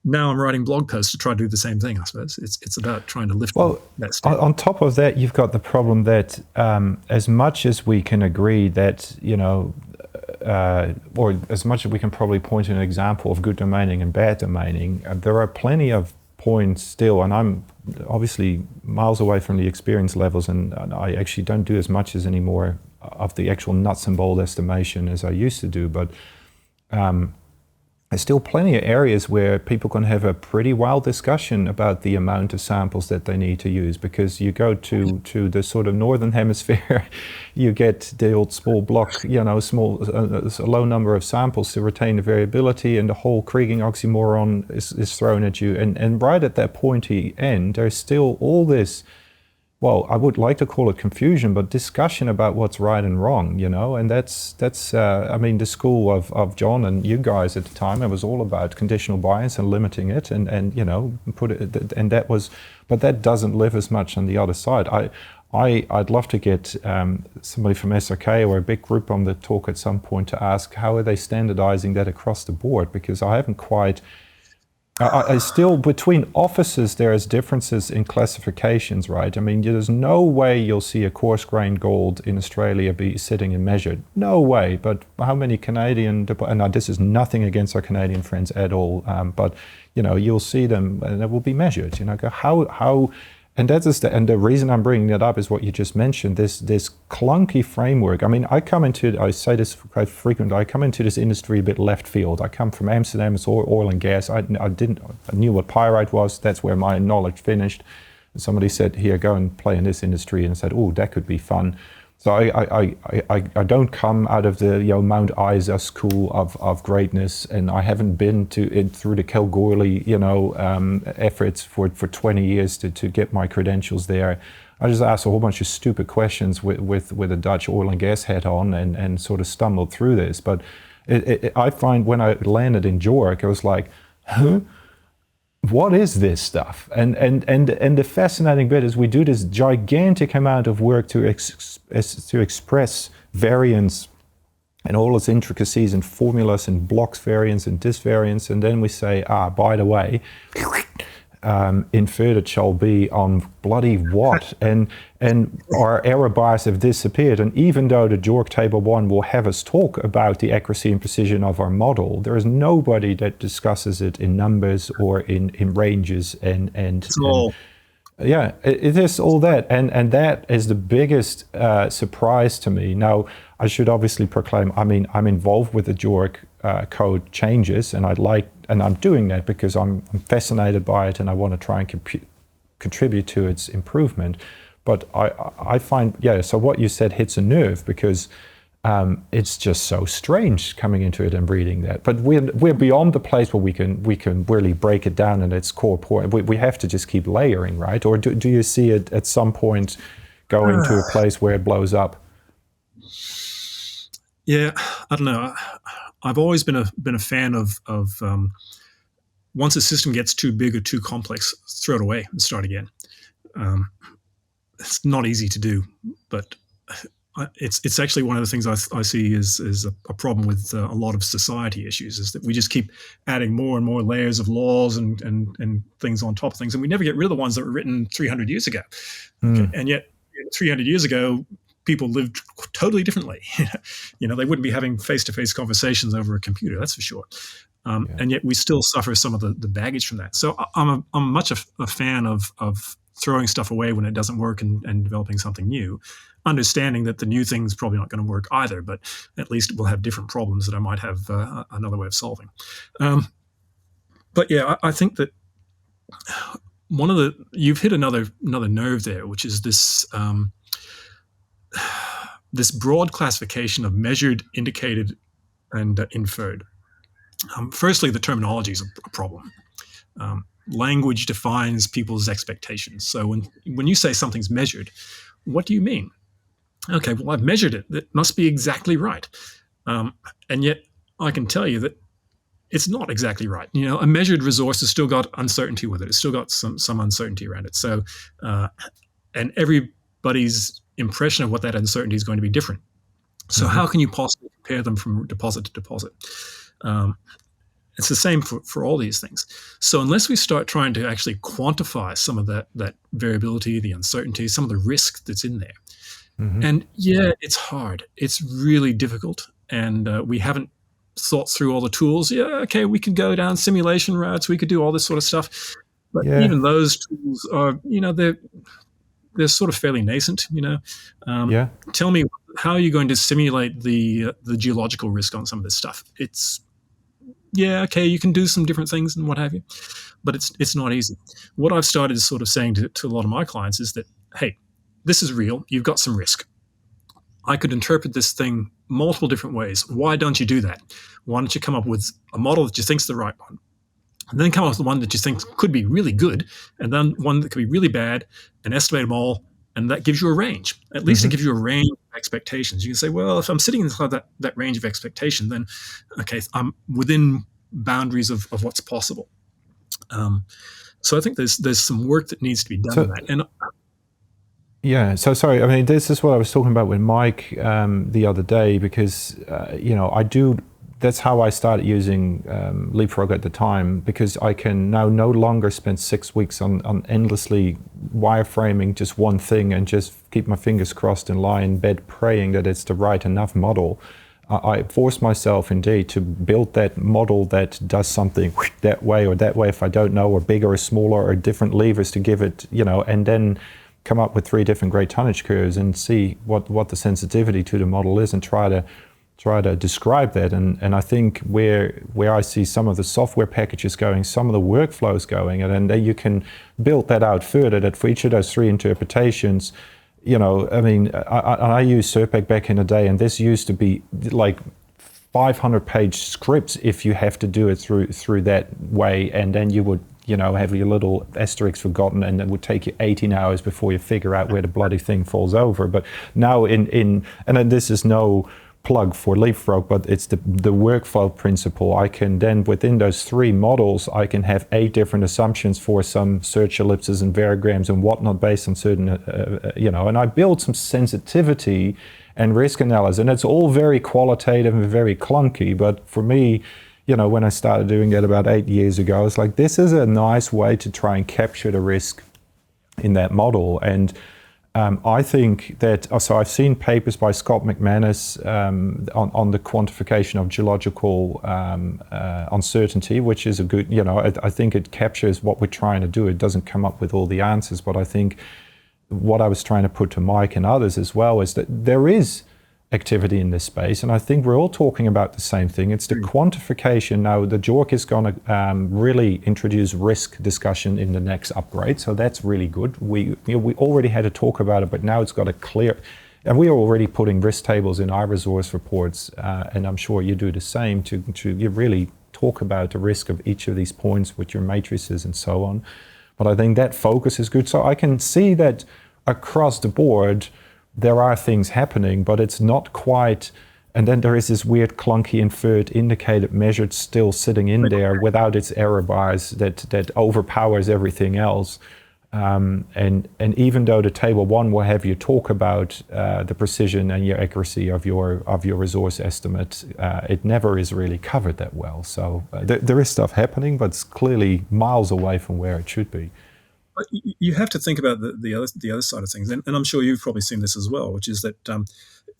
Now I'm writing blog posts to try to do the same thing. I suppose it's about trying to lift that standard. On top of that, you've got the problem that as much as we can agree that, or as much as we can probably point to an example of good domaining and bad domaining, there are plenty of points still, and I'm obviously miles away from the experience levels, and I actually don't do as much as anymore of the actual nuts and bolts estimation as I used to do, but there's still plenty of areas where people can have a pretty wild discussion about the amount of samples that they need to use, because you go to the sort of northern hemisphere, you get the old small block, a low number of samples to retain the variability, and the whole Kriging oxymoron is thrown at you. And right at that pointy end, there's still all this, well, I would like to call it confusion, but discussion about what's right and wrong, and that's the school of John and you guys at the time, it was all about conditional bias and limiting it, and but that doesn't live as much on the other side. I'd love to get somebody from SRK or a big group on the talk at some point to ask how are they standardizing that across the board, because I haven't quite. I still, between offices, there is differences in classifications, right? I mean, there's no way you'll see a coarse-grained gold in Australia be sitting and measured. No way. But how many Canadian, and this is nothing against our Canadian friends at all, but, you'll see them and they will be measured. How and the reason I'm bringing that up is what you just mentioned, this clunky framework. I mean, I say this quite frequently, I come into this industry a bit left field. I come from Amsterdam, it's oil and gas. I knew what pyrite was, that's where my knowledge finished. Somebody said, here, go and play in this industry, and I said, oh, that could be fun. So I don't come out of the Mount Isa school of greatness, and I haven't been through the Kalgoorlie efforts for 20 years to get my credentials there. I just asked a whole bunch of stupid questions with a Dutch oil and gas hat on, and sort of stumbled through this. But I find when I landed in Jork, I was like, huh? What is this stuff? And the fascinating bit is we do this gigantic amount of work to express variance and all its intricacies and formulas and blocks variance and disvariance, and then we say, by the way, inferred it shall be on bloody what, and our error bars have disappeared. And even though the JORC Table 1 will have us talk about the accuracy and precision of our model, there is nobody that discusses it in numbers or in ranges and yeah, it is all that, and that is the biggest surprise to me. Now, I should obviously proclaim, I'm involved with the JORC code changes, and I'm doing that because I'm fascinated by it, and I want to try and contribute to its improvement. But I find, so what you said hits a nerve, because it's just so strange coming into it and reading that. But we're beyond the place where we can really break it down in its core point. We have to just keep layering, right? Or do you see it at some point going to a place where it blows up? Yeah, I don't know. I've always been a fan of once a system gets too big or too complex, throw it away and start again. It's not easy to do, but it's actually one of the things I see is a problem with a lot of society issues, is that we just keep adding more and more layers of laws and things on top of things, and we never get rid of the ones that were written 300 years ago. Okay? And yet 300 years ago, people lived totally differently. They wouldn't be having face-to-face conversations over a computer, that's for sure. And yet we still suffer some of the baggage from that. So I'm much a fan of throwing stuff away when it doesn't work and developing something new, understanding that the new thing's probably not going to work either, but at least it will have different problems that I might have another way of solving. But yeah, I think that you've hit another nerve there, which is this this broad classification of measured, indicated, and inferred. Firstly, the terminology is a problem. Language defines people's expectations. So when you say something's measured, what do you mean? Okay, well, I've measured it. That must be exactly right. And yet I can tell you that it's not exactly right. A measured resource has still got uncertainty with it. It's still got some uncertainty around it. So, and everybody's impression of what that uncertainty is going to be different. So how can you possibly compare them from deposit to deposit? It's the same for all these things. So unless we start trying to actually quantify some of that variability, the uncertainty, some of the risk that's in there, and yeah, it's hard. It's really difficult, and we haven't thought through all the tools. Yeah, okay, we could go down simulation routes. We could do all this sort of stuff, but Yeah. even those tools are, they're sort of fairly nascent. Yeah. Tell me, how are you going to simulate the geological risk on some of this stuff? It's yeah, okay, you can do some different things and what have you, but it's not easy. What I've started sort of saying to a lot of my clients is that, hey, this is real. You've got some risk. I could interpret this thing multiple different ways. Why don't you do that? Why don't you come up with a model that you think's the right one, and then come up with one that you think could be really good, and then one that could be really bad, and estimate them all, and that gives you a range. At least it gives you a range of expectations. You can say, well, if I'm sitting inside that range of expectation, then okay, I'm within boundaries of what's possible. So I think there's some work that needs to be done in So, that. And yeah, so sorry. I mean, this is what I was talking about with Mike the other day, because I do. That's how I started using Leapfrog at the time, because I can now no longer spend 6 weeks on endlessly wireframing just one thing and just keep my fingers crossed and lie in bed praying that it's the right enough model. I force myself indeed to build that model that does something that way or that way if I don't know, or bigger or smaller, or different levers to give it, and then come up with 3 different grade tonnage curves and see what the sensitivity to the model is, and try to describe that. And I think where I see some of the software packages going, some of the workflows going, and then you can build that out further, that for each of those 3 interpretations, I mean, I used Serpec back in the day, and this used to be like 500-page scripts if you have to do it through that way, and then you would have your little asterisk forgotten, and it would take you 18 hours before you figure out where the bloody thing falls over. But now and then this is no plug for Leapfrog, but it's the workflow principle. I can then, within those 3 models, I can have 8 different assumptions for some search ellipses and varigrams and whatnot based on certain, and I build some sensitivity and risk analysis. And it's all very qualitative and very clunky, but for me, when I started doing it about 8 years ago, it's like, this is a nice way to try and capture the risk in that model. And I think that, so I've seen papers by Scott McManus on the quantification of geological uncertainty, which is a good, I think it captures what we're trying to do. It doesn't come up with all the answers, but I think what I was trying to put to Mike and others as well is that there is activity in this space, and I think we're all talking about the same thing. It's the quantification. Now the JORC is going to really introduce risk discussion in the next upgrade, so that's really good. We already had to talk about it, but now it's got a clear, and we are already putting risk tables in our resource reports, and I'm sure you do the same, to really talk about the risk of each of these points with your matrices and so on. But I think that focus is good. So I can see that across the board there are things happening, but it's not quite. And then there is this weird clunky inferred, indicated, measured still sitting in there without its error bars that overpowers everything else. And even though the table 1 will have you talk about the precision and your accuracy of your resource estimate, it never is really covered that well. So there is stuff happening, but it's clearly miles away from where it should be. You have to think about the other side of things, and I'm sure you've probably seen this as well, which is that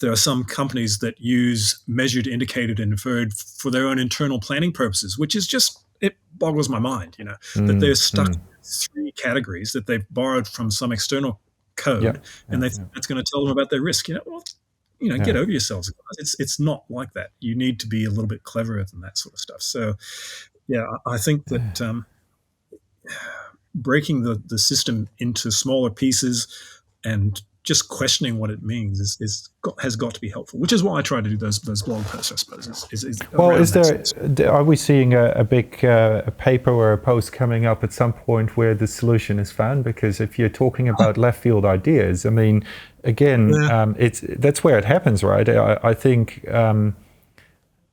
there are some companies that use measured, indicated, and inferred for their own internal planning purposes, which is just, it boggles my mind, that they're stuck in 3 categories that they've borrowed from some external code, and they think that's going to tell them about their risk. Get over yourselves. It's not like that. You need to be a little bit cleverer than that sort of stuff. So, yeah, I think that breaking the system into smaller pieces and just questioning what it means has got to be helpful, which is why I try to do those blog posts, I suppose, is Well, around that sense. are we seeing a big a paper or a post coming up at some point where the solution is found? Because if you're talking about left field ideas, I mean, again, Yeah. that's where it happens, right? I think.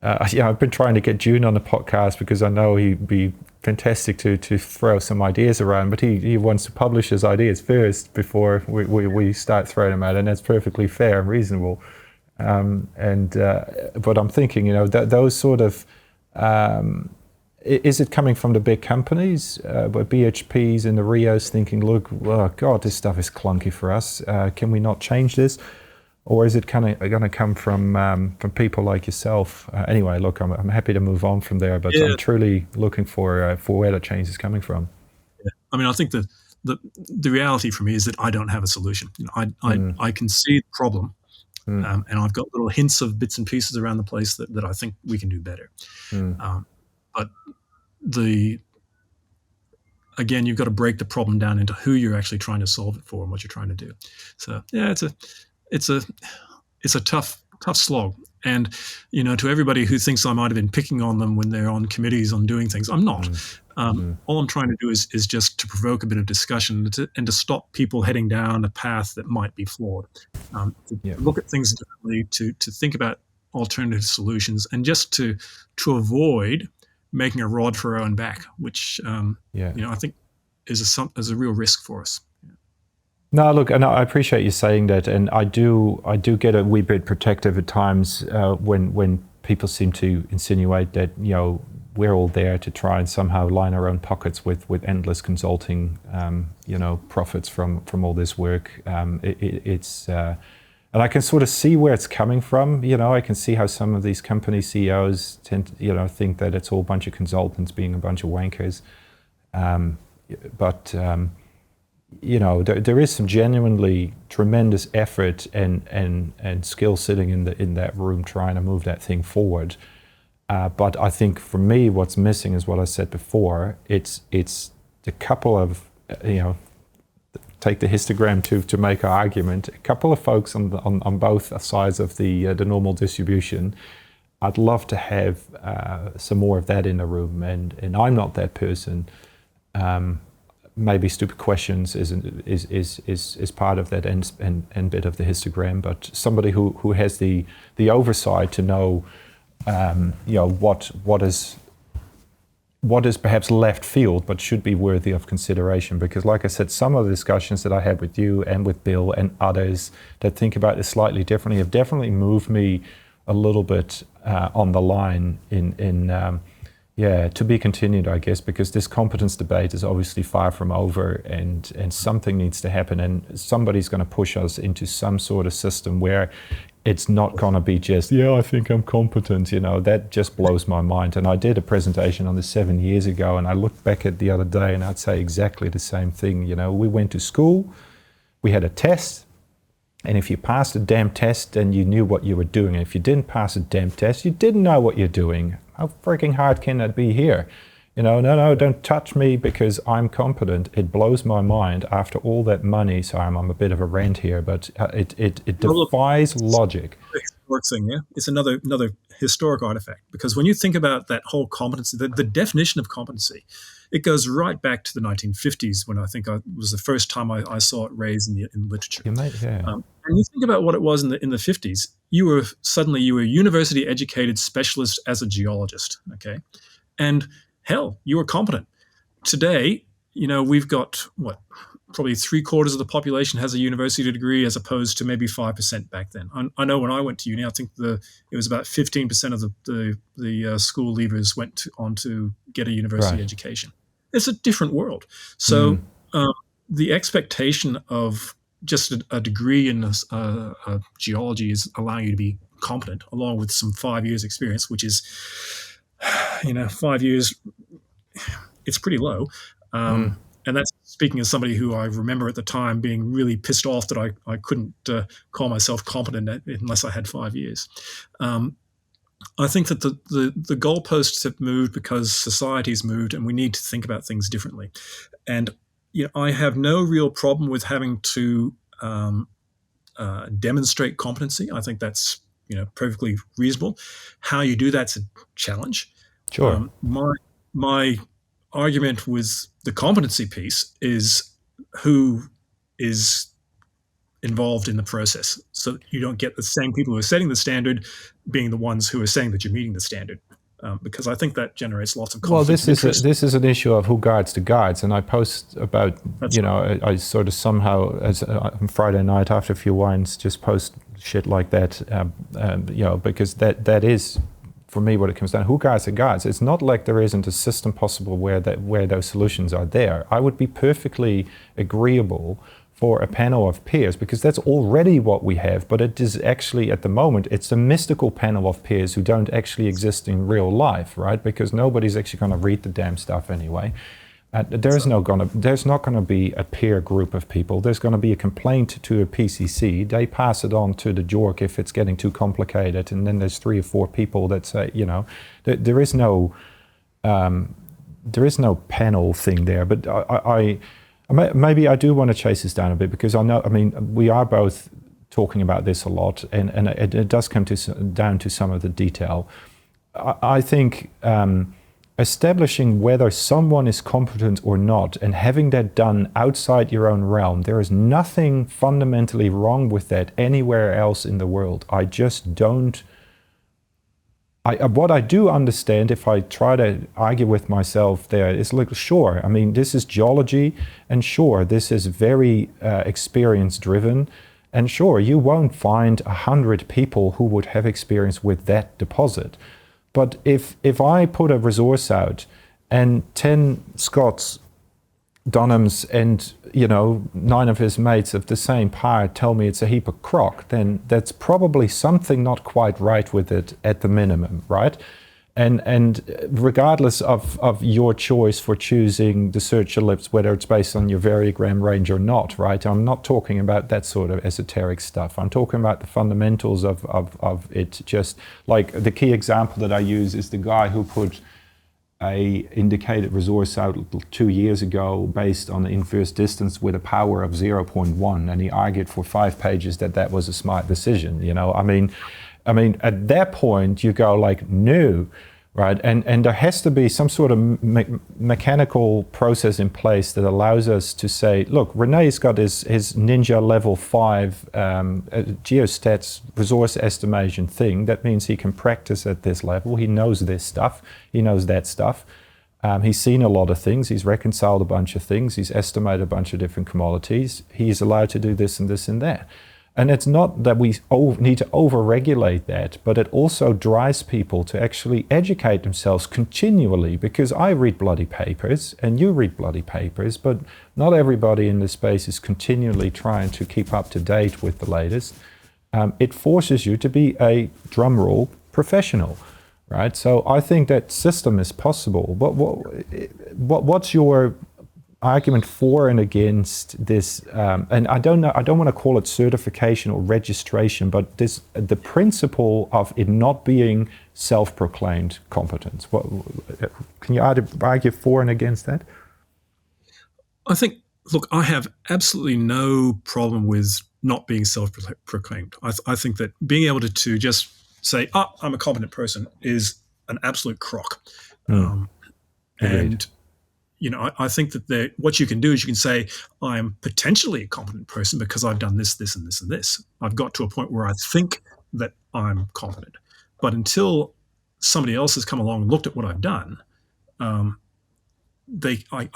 I've been trying to get June on the podcast because I know he'd be fantastic to throw some ideas around, but he wants to publish his ideas first before we start throwing them out, and that's perfectly fair and reasonable. But I'm thinking, those sort of, is it coming from the big companies, but BHPs and the Rios thinking, look, oh God, this stuff is clunky for us. Can we not change this? Or is it kind of going to come from people like yourself? Anyway, look, I'm happy to move on from there, but Yeah. I'm truly looking for where the change is coming from. Yeah. I mean, I think the reality for me is that I don't have a solution. I can see the problem, and I've got little hints of bits and pieces around the place that I think we can do better. But again, you've got to break the problem down into who you're actually trying to solve it for and what you're trying to do. So yeah, it's a tough slog. And to everybody who thinks I might have been picking on them when they're on committees on doing things, I'm not. All I'm trying to do is just to provoke a bit of discussion and to stop people heading down a path that might be flawed. To look at things differently, to think about alternative solutions, and just to avoid making a rod for our own back, which I think is a real risk for us. No, look, and I appreciate you saying that, and I do get a wee bit protective at times when people seem to insinuate that we're all there to try and somehow line our own pockets with endless consulting, profits from all this work. And I can sort of see where it's coming from. I can see how some of these company CEOs tend to, think that it's all a bunch of consultants being a bunch of wankers. But there is some genuinely tremendous effort and skill sitting in that room trying to move that thing forward. But I think for me, what's missing is what I said before. It's a couple of, take the histogram to make our argument. A couple of folks on both sides of the normal distribution. I'd love to have some more of that in the room, and I'm not that person. Maybe stupid questions is part of that and bit of the histogram, but somebody who has the oversight to know, what is perhaps left field but should be worthy of consideration. Because like I said, some of the discussions that I had with you and with Bill and others that think about this slightly differently have definitely moved me a little bit on the line to be continued, I guess, because this competence debate is obviously far from over, and something needs to happen, and somebody's going to push us into some sort of system where it's not going to be just, I think I'm competent, that just blows my mind. And I did a presentation on this 7 years ago, and I looked back at the other day and I'd say exactly the same thing. We went to school, we had a test, and if you passed the damn test, then you knew what you were doing. And if you didn't pass the damn test, you didn't know what you're doing. How freaking hard can that be here? No, don't touch me because I'm competent. It blows my mind after all that money. Sorry, I'm a bit of a rant here, but it defies logic. Historic thing, yeah. It's another historic artifact, because when you think about that whole competency, the definition of competency, it goes right back to the 1950s, when I think was the first time I saw it raised in literature. And you think about what it was in the 50s. You were a university educated specialist as a geologist, okay, and hell, you were competent. Today, we've got probably 3/4 of the population has a university degree, as opposed to maybe 5% back then. I know when I went to uni, I think it was about 15% of the school leavers went on to get a university education. It's a different world. So the expectation of just a degree in geology is allowing you to be competent, along with some 5 years experience, which is, 5 years, it's pretty low. And that's speaking as somebody who I remember at the time being really pissed off that I couldn't call myself competent unless I had 5 years. I think that the goalposts have moved because society's moved, and we need to think about things differently. And I have no real problem with having to demonstrate competency. I think that's perfectly reasonable. How you do that's a challenge. Sure. My argument with the competency piece is who is involved in the process, so you don't get the same people who are setting the standard being the ones who are saying that you're meeting the standard, because I think that generates lots of Well, conflict of interest. this is an issue of who guides the guides, and I post about That's right. I sort of somehow as on Friday night after a few wines just post shit like that, because that is for me what it comes down. Who guides the guides? It's not like there isn't a system possible where those solutions are there. I would be perfectly agreeable for a panel of peers, because that's already what we have, but it is actually, at the moment, it's a mystical panel of peers who don't actually exist in real life, right? Because nobody's actually going to read the damn stuff anyway. There's not going to be a peer group of people. There's going to be a complaint to a PCC. They pass it on to the JORC if it's getting too complicated, and then there's 3 or 4 people that say, there is no panel thing there. But maybe I do want to chase this down a bit, because we are both talking about this a lot, and it does come down to some of the detail. I think establishing whether someone is competent or not, and having that done outside your own realm, there is nothing fundamentally wrong with that anywhere else in the world. I just don't. What I do understand, if I try to argue with myself there, is like, sure, this is geology, and sure, this is very experience-driven, and sure, you won't find 100 people who would have experience with that deposit. But if I put a resource out and 10 Scots, Dunhams, and 9 of his mates of the same part tell me it's a heap of crock, then that's probably something not quite right with it at the minimum, right? And regardless of your choice for choosing the search ellipse, whether it's based on your variogram range or not, right? I'm not talking about that sort of esoteric stuff. I'm talking about the fundamentals of it. Just like the key example that I use is the guy who put a indicated resource out 2 years ago based on the inverse distance with a power of 0.1, and he argued for 5 pages that was a smart decision. At that point you go like, no, right? And there has to be some sort of mechanical process in place that allows us to say, look, René's got his Ninja level 5 geostats resource estimation thing. That means he can practice at this level. He knows this stuff. He knows that stuff. He's seen a lot of things. He's reconciled a bunch of things. He's estimated a bunch of different commodities. He's allowed to do this and this and that. And it's not that we need to over-regulate that, but it also drives people to actually educate themselves continually, because I read bloody papers and you read bloody papers, but not everybody in this space is continually trying to keep up to date with the latest. It forces you to be a drumroll professional, right? So I think that system is possible. But what's your argument for and against this? And I don't want to call it certification or registration, but the principle of it not being self-proclaimed competence. Can you argue for and against that? I think, look, I have absolutely no problem with not being self-proclaimed. I think that being able to just say, I'm a competent person is an absolute crock. And I think that what you can do is you can say, I'm potentially a competent person because I've done this, this, and this, and this. I've got to a point where I think that I'm competent. But until somebody else has come along and looked at what I've done, I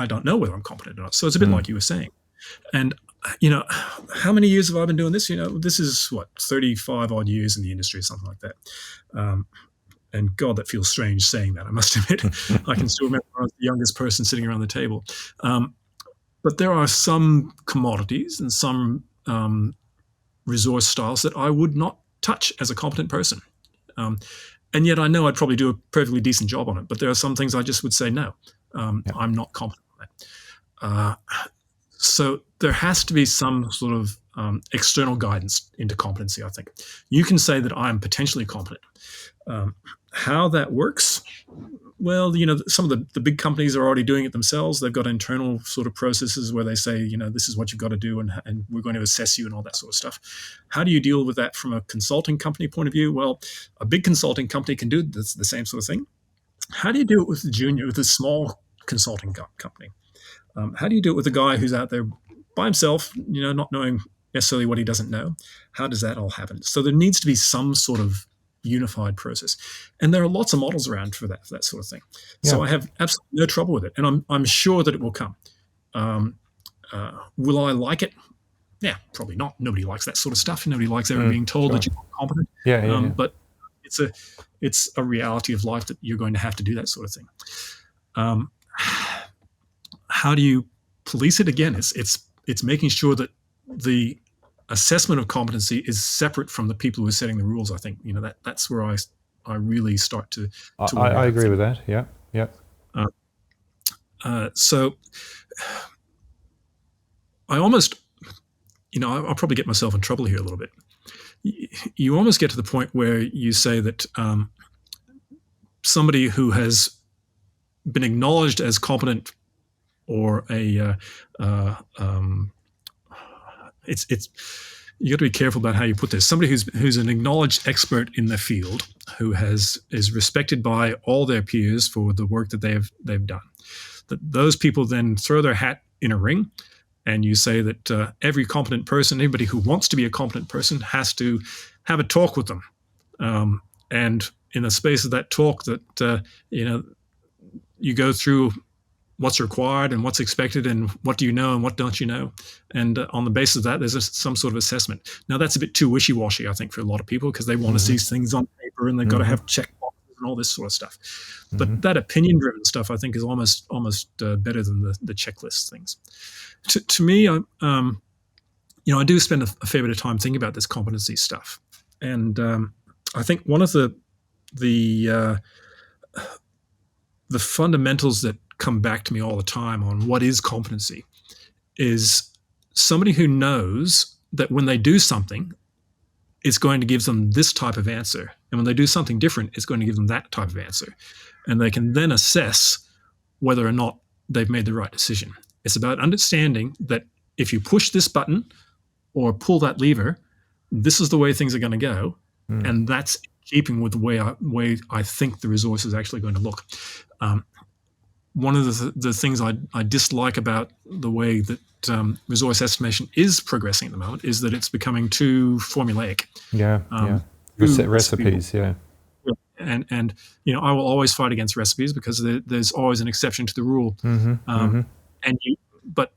don't know whether I'm competent or not. So it's a bit like you were saying. And, how many years have I been doing this? This is, 35 odd years in the industry or something like that. And God, that feels strange saying that, I must admit. I can still remember I was the youngest person sitting around the table. But there are some commodities and some resource styles that I would not touch as a competent person. And yet I know I'd probably do a perfectly decent job on it. But there are some things I just would say, no, I'm not competent on that. So there has to be some sort of external guidance into competency, I think. You can say that I'm potentially competent. How that works, well, some of the big companies are already doing it themselves. They've got internal sort of processes where they say, this is what you've got to do, and we're going to assess you and all that sort of stuff. How do you deal with that from a consulting company point of view? Well, a big consulting company can do the same sort of thing. How do you do it with a small consulting company? How do you do it with a guy who's out there by himself, not knowing necessarily what he doesn't know? How does that all happen? So there needs to be some sort of unified process, and there are lots of models around for that sort of thing. Yeah. So I have absolutely no trouble with it, and I'm sure that it will come. Will I like it? Yeah, probably not. Nobody likes that sort of stuff. Nobody likes ever being told that you're not competent. Yeah. But it's a reality of life that you're going to have to do that sort of thing. How do you police it? Again, it's making sure that the assessment of competency is separate from the people who are setting the rules. I think that's where I really start to I agree with that. Yeah. So I almost, I'll probably get myself in trouble here a little bit. You almost get to the point where you say that somebody who has been acknowledged as competent, or it's you got to be careful about how you put this. Somebody who's an acknowledged expert in their field, who is respected by all their peers for the work that they've done. That those people then throw their hat in a ring, and you say that every competent person, anybody who wants to be a competent person, has to have a talk with them, and in the space of that talk, that you go through what's required and what's expected and what do you know and what don't you know. And on the basis of that, there's some sort of assessment. Now, that's a bit too wishy-washy, I think, for a lot of people, because they want to see things on paper and they've got to have check boxes and all this sort of stuff. But that opinion-driven stuff, I think, is almost better than the checklist things. To me, I do spend a fair bit of time thinking about this competency stuff. And I think one of the fundamentals that come back to me all the time on what is competency is somebody who knows that when they do something, it's going to give them this type of answer. And when they do something different, it's going to give them that type of answer. And they can then assess whether or not they've made the right decision. It's about understanding that if you push this button or pull that lever, this is the way things are going to go. And that's in keeping with the way I think the resource is actually going to look. One of the things I dislike about the way that resource estimation is progressing at the moment is that it's becoming too formulaic. Recipes. And I will always fight against recipes, because there's always an exception to the rule. But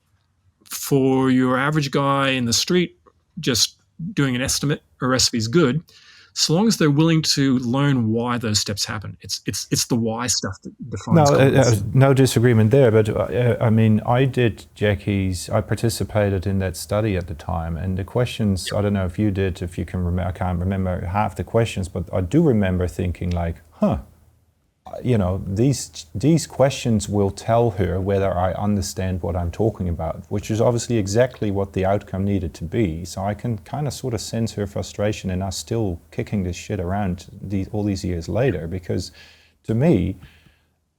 for your average guy in the street, just doing an estimate, a recipe is good, so long as they're willing to learn why those steps happen. It's the why stuff that defines. No disagreement there. But I participated in that study at the time, and the questions. I don't know if you did. If you can remember, I can't remember half the questions, but I do remember thinking like, these questions will tell her whether I understand what I'm talking about, which is obviously exactly what the outcome needed to be. So I can kind of sort of sense her frustration in us still kicking this shit around all these years later, because to me,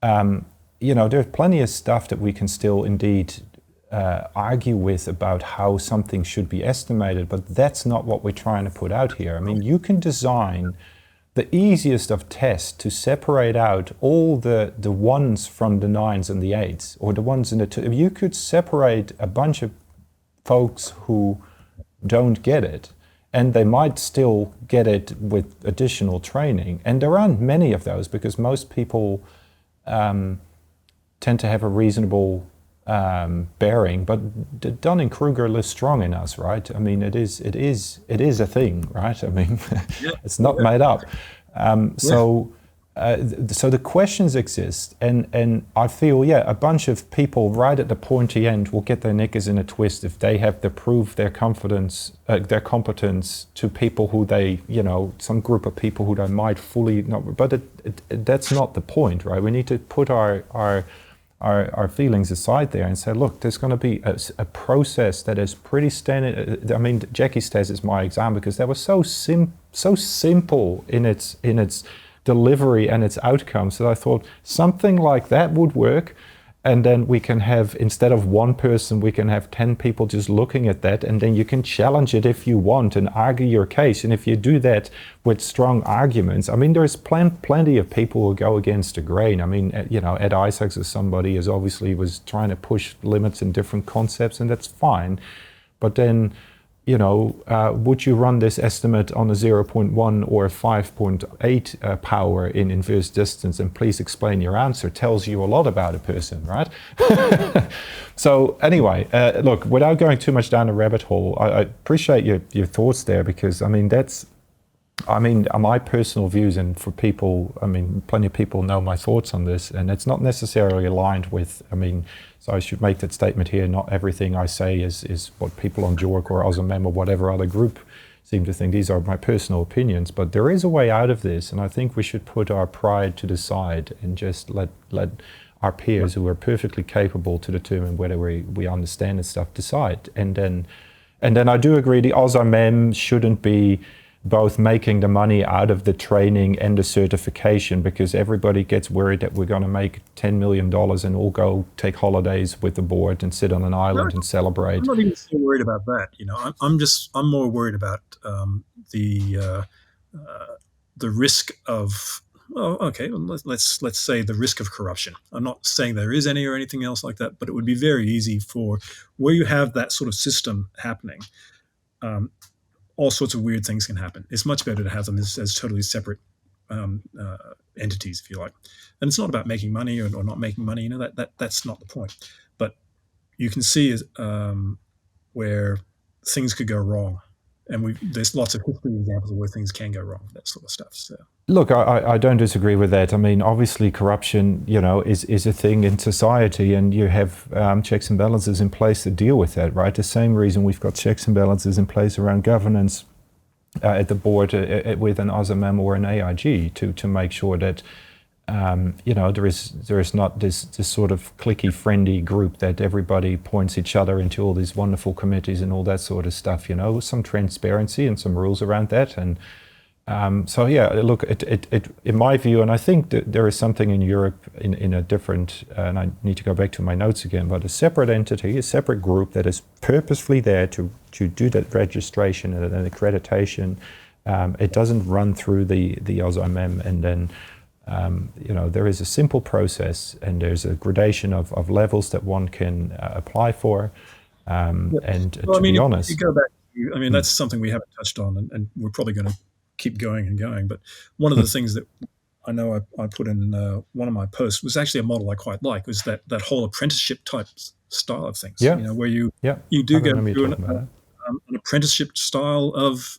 there's plenty of stuff that we can still indeed argue with about how something should be estimated, but that's not what we're trying to put out here. I mean, you can design the easiest of tests to separate out all the ones from the 9s and the 8s, or the ones in the 2. You could separate a bunch of folks who don't get it, and they might still get it with additional training. And there aren't many of those, because most people tend to have a reasonable bearing, but the Dunning-Kruger lives strong in us, right? I mean, it is a thing, right? I mean, it's not made up. So the questions exist, and I feel, a bunch of people right at the pointy end will get their knickers in a twist if they have to prove their competence to people who they, some group of people who they might fully not. But that's not the point, right? We need to put our our feelings aside there and say, look, there's going to be a process that is pretty standard. I mean, Jackie's test is my example because that was so simple in its delivery and its outcomes that I thought something like that would work. And then we can have, instead of one person, we can have 10 people just looking at that, and then you can challenge it if you want and argue your case. And if you do that with strong arguments, I mean, there's plenty of people who go against the grain. I mean, Ed Isaacs is somebody who obviously was trying to push limits in different concepts, and that's fine. But then, would you run this estimate on a 0.1 or a 5.8 power in inverse distance, and please explain your answer, tells you a lot about a person, right? So anyway, look, without going too much down a rabbit hole, I appreciate your thoughts there, because my personal views, and for people, plenty of people know my thoughts on this, and it's not necessarily aligned with, so I should make that statement here, not everything I say is what people on JORC or OSMM or whatever other group seem to think. These are my personal opinions, but there is a way out of this, and I think we should put our pride to the side and just let our peers who are perfectly capable to determine whether we understand this stuff decide. And then I do agree the OSMM shouldn't be both making the money out of the training and the certification, because everybody gets worried that we're going to make $10 million and all go take holidays with the board and sit on an island and celebrate. I'm not even so worried about that. I'm more worried about the risk of, let's say the risk of corruption. I'm not saying there is any or anything else like that, but it would be very easy for where you have that sort of system happening. All sorts of weird things can happen. It's much better to have them as totally separate entities, if you like. And it's not about making money or not making money. That's not the point. But you can see where things could go wrong, and there's lots of history examples of where things can go wrong, that sort of stuff. So. Look, I don't disagree with that. Obviously, corruption, is a thing in society, and you have checks and balances in place to deal with that, right? The same reason we've got checks and balances in place around governance at the board with an OSMM or an AIG to make sure that there is not this sort of cliquey, friendly group that everybody points each other into all these wonderful committees and all that sort of stuff. Some transparency and some rules around that. And so yeah, look, in my view, and I think that there is something in Europe in a different, and I need to go back to my notes again, but a separate entity, a separate group that is purposefully there to do that registration and accreditation. It doesn't run through the OSMM, and then there is a simple process, and there's a gradation of levels that one can apply for. And to be honest, if you go back, that's something we haven't touched on, and we're probably going to keep going and going. But one of the things that I know I put in one of my posts was actually a model I quite like, was that whole apprenticeship type style of things. Yeah. Where you do go through an apprenticeship style of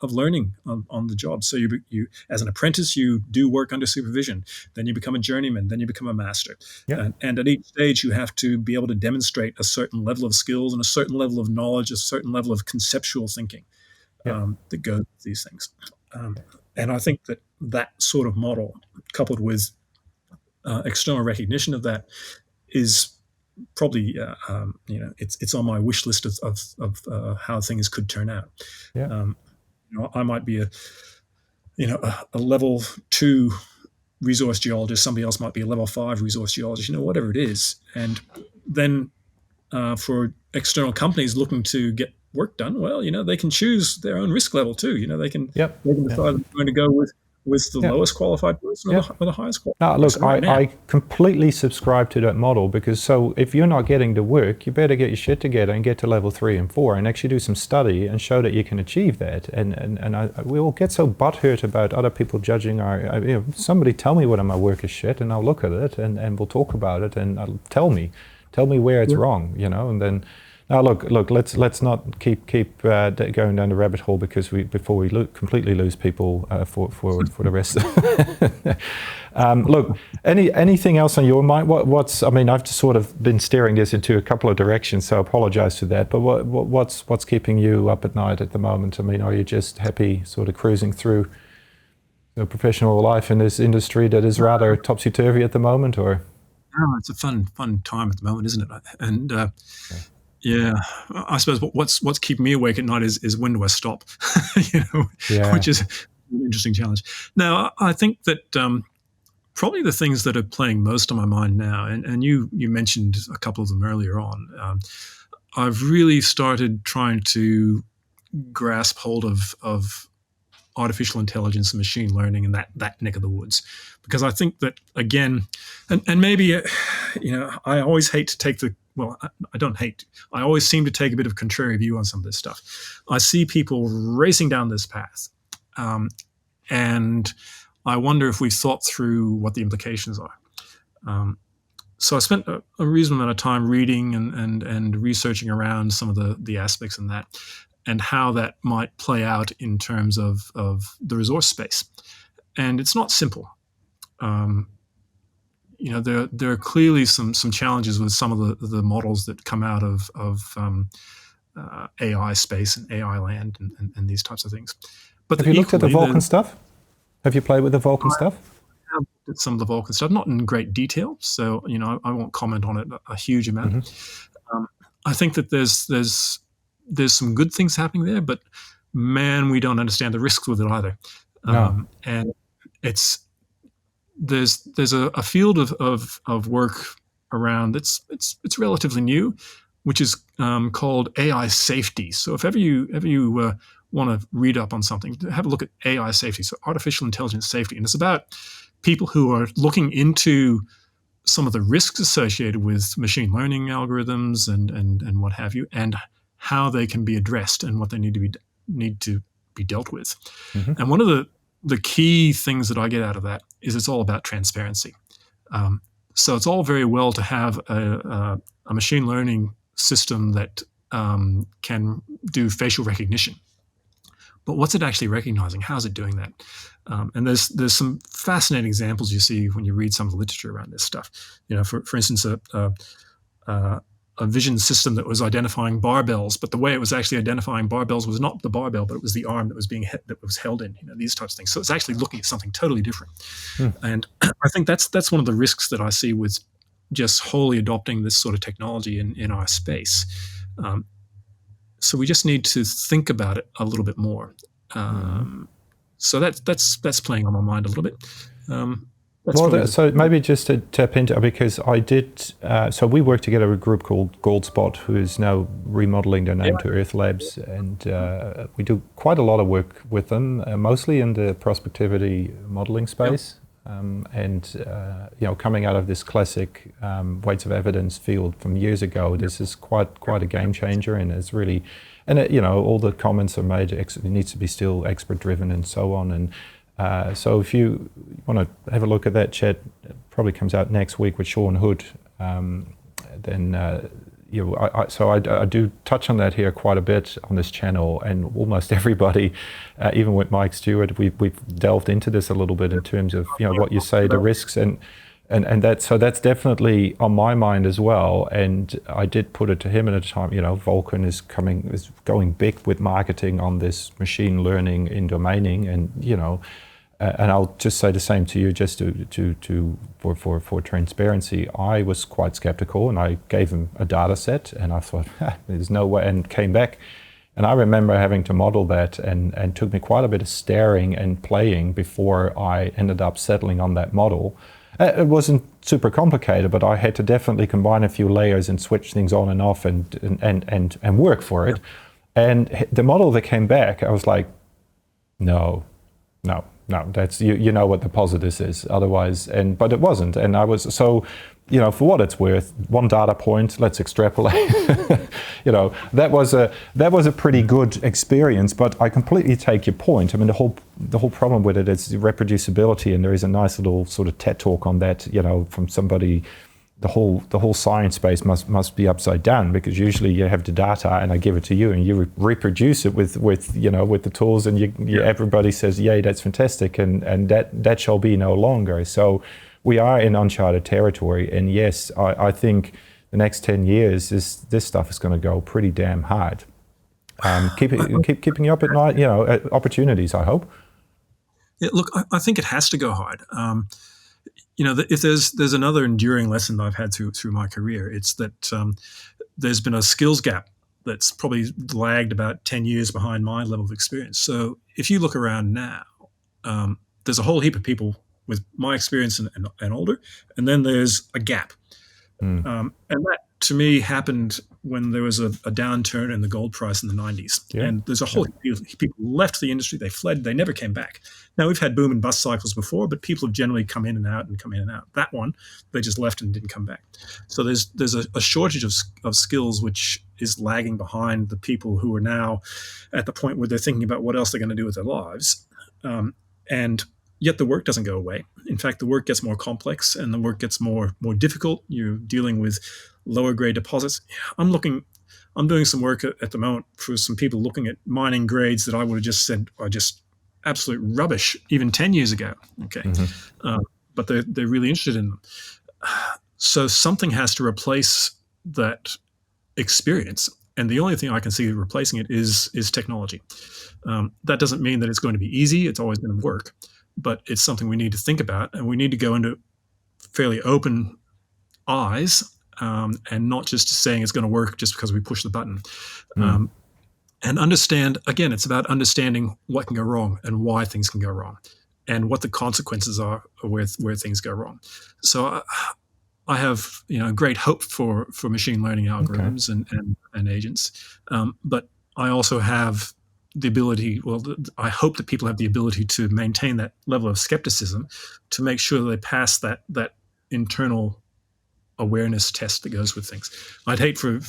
learning on the job. So you as an apprentice, you do work under supervision, then you become a journeyman, then you become a master. Yeah. And at each stage you have to be able to demonstrate a certain level of skills and a certain level of knowledge, a certain level of conceptual thinking that goes with these things. And I think that sort of model, coupled with external recognition of that, is probably it's on my wish list of how things could turn out. I might be a level 2 resource geologist, somebody else might be a level 5 resource geologist, whatever it is. And then for external companies looking to get work done, well, they can choose their own risk level too. They can decide they're going to go with the lowest qualified person or the highest qualified person. Look, I completely subscribe to that model, because so if you're not getting the work, you better get your shit together and get to level 3 and 4 and actually do some study and show that you can achieve that. And we all get so butthurt about other people judging our, somebody tell me whether my work is shit, and I'll look at it and we'll talk about it, and tell me where it's wrong, and then. Now, look. Let's not keep going down the rabbit hole, because before we completely lose people for the rest. Look, anything else on your mind? I've just sort of been steering this into a couple of directions, so I apologise for that. But what's keeping you up at night at the moment? Are you just happy, sort of cruising through the professional life in this industry that is rather topsy turvy at the moment, or? Oh, it's a fun time at the moment, isn't it? And Yeah. yeah, I suppose what's keeping me awake at night is when do I stop? you know, Yeah. which is an interesting challenge. Now, I think that probably the things that are playing most on my mind now, and you mentioned a couple of them earlier on. I've really started trying to grasp hold of artificial intelligence and machine learning and that neck of the woods, because I think that again, and maybe I always hate to take the well, I don't hate. I always seem to take a bit of contrary view on some of this stuff. I see people racing down this path, and I wonder if we've thought through what the implications are. Um, so I spent a reasonable amount of time reading and researching around some of the aspects in that, and how that might play out in terms of the resource space. And it's not simple. Um, there are clearly some challenges with some of the models that come out of AI space and AI land and these types of things. But Have you looked at the equally, Vulkan stuff? Have you played with the Vulkan stuff? have looked at some of the Vulcan stuff, not in great detail, so I won't comment on it a huge amount. I think that there's some good things happening there, but man, we don't understand the risks with it either. No. And it's there's a field of work around it's relatively new, which is called AI safety. So if ever you want to read up on something, have a look at AI safety, so artificial intelligence safety, and it's about people who are looking into some of the risks associated with machine learning algorithms and what have you, and how they can be addressed and what they need to be dealt with. Mm-hmm. And one of the key things that I get out of that is it's all about transparency. So it's all very well to have a machine learning system that can do facial recognition, but what's it actually recognizing? How's it doing that? And there's some fascinating examples you see when you read some of the literature around this stuff. For instance, a vision system that was identifying barbells, but the way it was actually identifying barbells was not the barbell, but it was the arm that was held in. These types of things. So it's actually looking at something totally different. And I think that's one of the risks that I see with just wholly adopting this sort of technology in our space. So we just need to think about it a little bit more. So that's playing on my mind a little bit. So maybe just to tap into, because I did, so we work together with a group called Goldspot, who is now remodeling their name to Earth Labs, and we do quite a lot of work with them, mostly in the prospectivity modeling space. Coming out of this classic weights of evidence field from years ago, this is quite a game changer, and it's really, all the comments are made. It needs to be still expert driven and so on. And so if you want to have a look at that chat, it probably comes out next week with Sean Hood. I do touch on that here quite a bit on this channel, and almost everybody, even with Mike Stewart, we've delved into this a little bit in terms of what you say, the risks, and that's definitely on my mind as well. And I did put it to him at a time. Vulkan is going big with marketing on this machine learning in domaining, and I'll just say the same to you, just for transparency. I was quite skeptical, and I gave him a data set, and I thought, there's no way, and came back. And I remember having to model that, and took me quite a bit of staring and playing before I ended up settling on that model. It wasn't super complicated, but I had to definitely combine a few layers and switch things on and off and work for it. And the model that came back, I was like, no, that's you know what the positives is otherwise, but it wasn't. And I was so, for what it's worth, one data point, let's extrapolate. That was a pretty good experience, but I completely take your point. I mean, the whole problem with it is reproducibility, and there is a nice little sort of TED talk on that, from somebody. The whole science space must be upside down, because usually you have the data and I give it to you and you reproduce it with the tools, and everybody says, yay, that's fantastic, and that shall be no longer. So we are in uncharted territory, and yes, I think the next 10 years this stuff is going to go pretty damn hard. Keeping you up at night, opportunities, I hope. Yeah, look, I think it has to go hard. if there's another enduring lesson that I've had through my career, it's that there's been a skills gap that's probably lagged about 10 years behind my level of experience. So if you look around now, there's a whole heap of people with my experience and older, and then there's a gap. And that, to me, happened when there was a downturn in the gold price in the 90s. Yeah. And there's a whole heap of people left the industry. They fled. They never came back. Now, we've had boom and bust cycles before, but people have generally come in and out and come in and out. That one, they just left and didn't come back. So there's a shortage of skills, which is lagging behind the people who are now at the point where they're thinking about what else they're going to do with their lives. And yet the work doesn't go away. In fact, the work gets more complex and the work gets more difficult. You're dealing with lower grade deposits. I'm doing some work at the moment for some people looking at mining grades that I would have just said are just absolute rubbish even 10 years ago. Okay. But they're really interested in them. So something has to replace that experience. And the only thing I can see replacing it is technology. That doesn't mean that it's going to be easy. It's always going to work. But it's something we need to think about, and we need to go into fairly open eyes and not just saying it's going to work just because we push the button. And understand, again, it's about understanding what can go wrong and why things can go wrong and what the consequences are where things go wrong. So I have great hope for machine learning algorithms and agents, but I also have the ability, I hope that people have the ability to maintain that level of skepticism to make sure that they pass that internal awareness test that goes with things. I'd hate for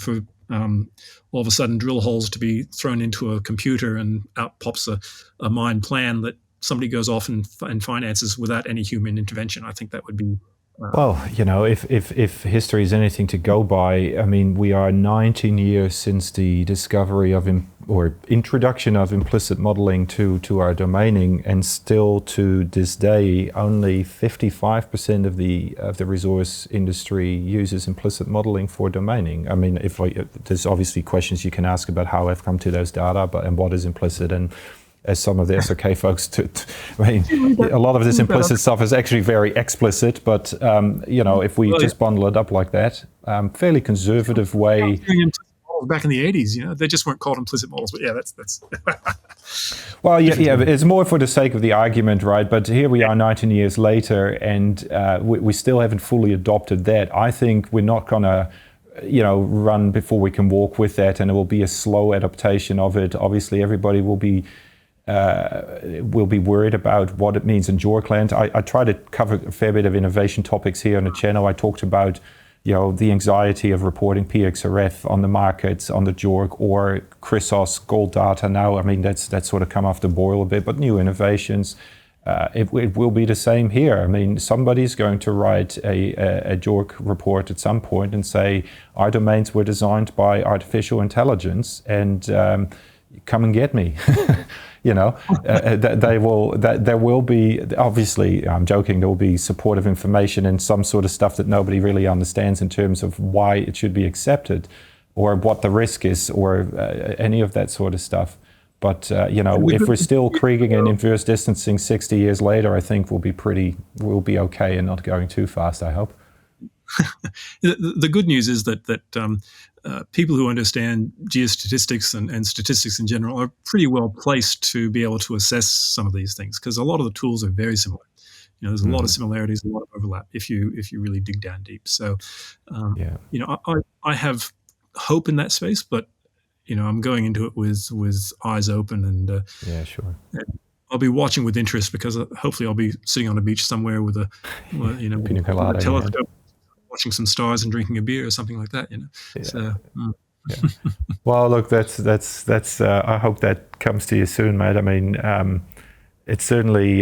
all of a sudden drill holes to be thrown into a computer and out pops a mine plan that somebody goes off and finances without any human intervention. I think that would be well, if history is anything to go by, I mean, we are 19 years since the discovery of or introduction of implicit modeling to our domaining, and still to this day, only 55% of the resource industry uses implicit modeling for domaining. I mean, there's obviously questions you can ask about how I've come to those data, and what is implicit, and as some of the SOK folks, I mean, a lot of this implicit stuff is actually very explicit, but, if we just bundle it up like that, fairly conservative way. Back in the 80s, they just weren't called implicit models, but that's. Well, yeah, it's more for the sake of the argument, right? But here we are 19 years later, and we still haven't fully adopted that. I think we're not going to run before we can walk with that, and it will be a slow adaptation of it. Obviously, everybody will be worried about what it means in JORC land. I try to cover a fair bit of innovation topics here on the channel. I talked about the anxiety of reporting PXRF on the markets, on the JORC, or Chrysos gold data now. I mean, that's sort of come off the boil a bit, but new innovations. It will be the same here. I mean, somebody's going to write a JORC report at some point and say, our domains were designed by artificial intelligence, and come and get me. There will be, obviously, I'm joking, there will be supportive information and some sort of stuff that nobody really understands in terms of why it should be accepted or what the risk is or any of that sort of stuff. But, if we're still kriging and inverse distancing 60 years later, I think we'll be okay and not going too fast, I hope. The good news is that people who understand geostatistics and statistics in general are pretty well placed to be able to assess some of these things, because a lot of the tools are very similar. There's a lot of similarities, a lot of overlap if you really dig down deep. So, I have hope in that space, but I'm going into it with eyes open, and sure. And I'll be watching with interest, because hopefully I'll be sitting on a beach somewhere with a Pina colada, telescope, watching some stars and drinking a beer or something like that. Yeah. So. Yeah. Well, look, that's. I hope that comes to you soon, mate. I mean, it's certainly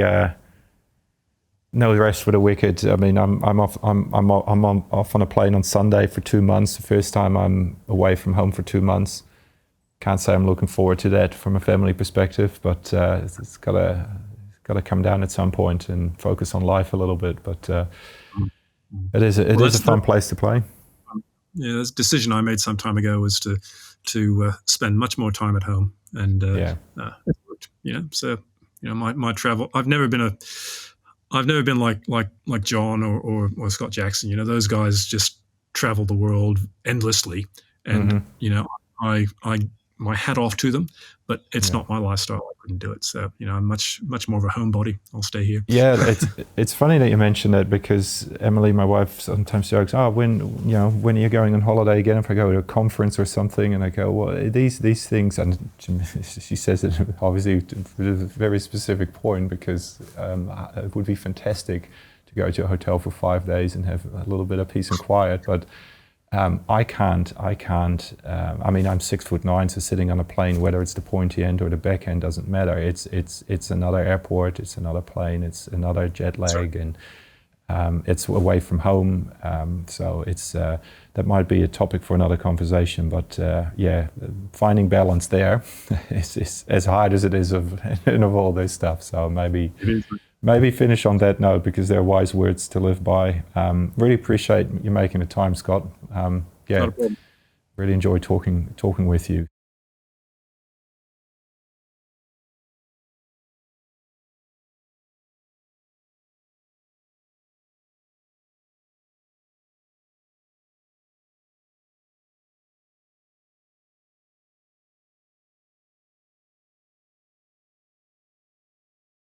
no rest for the wicked. I mean, I'm off on a plane on Sunday for 2 months. The first time I'm away from home for 2 months. Can't say I'm looking forward to that from a family perspective, but it's got to come down at some point and focus on life a little bit. But it is a fun place to play. Yeah, this decision I made some time ago was to spend much more time at home, and it worked. So my travel. I've never been like John or Scott Jackson. Those guys just travel the world endlessly, and Hmm. I my hat off to them, but it's Yeah. not my lifestyle. I couldn't do it. So I'm much more of a homebody. I'll stay here. Yeah, it's funny that you mention that, because Emily, my wife, sometimes jokes, "Oh, when are you going on holiday again?" If I go to a conference or something, and I go, "Well, these things," and she says it obviously with a very specific point, because it would be fantastic to go to a hotel for 5 days and have a little bit of peace and quiet, but I can't. I mean, I'm 6'9", so sitting on a plane, whether it's the pointy end or the back end, doesn't matter. It's another airport, it's another plane, it's another jet lag, and it's away from home. So it's that might be a topic for another conversation. But yeah, finding balance there is as hard as it is of all this stuff. So maybe finish on that note, because they're wise words to live by. Really appreciate you making the time, Scott. Not Yeah, a problem. really enjoy talking with you.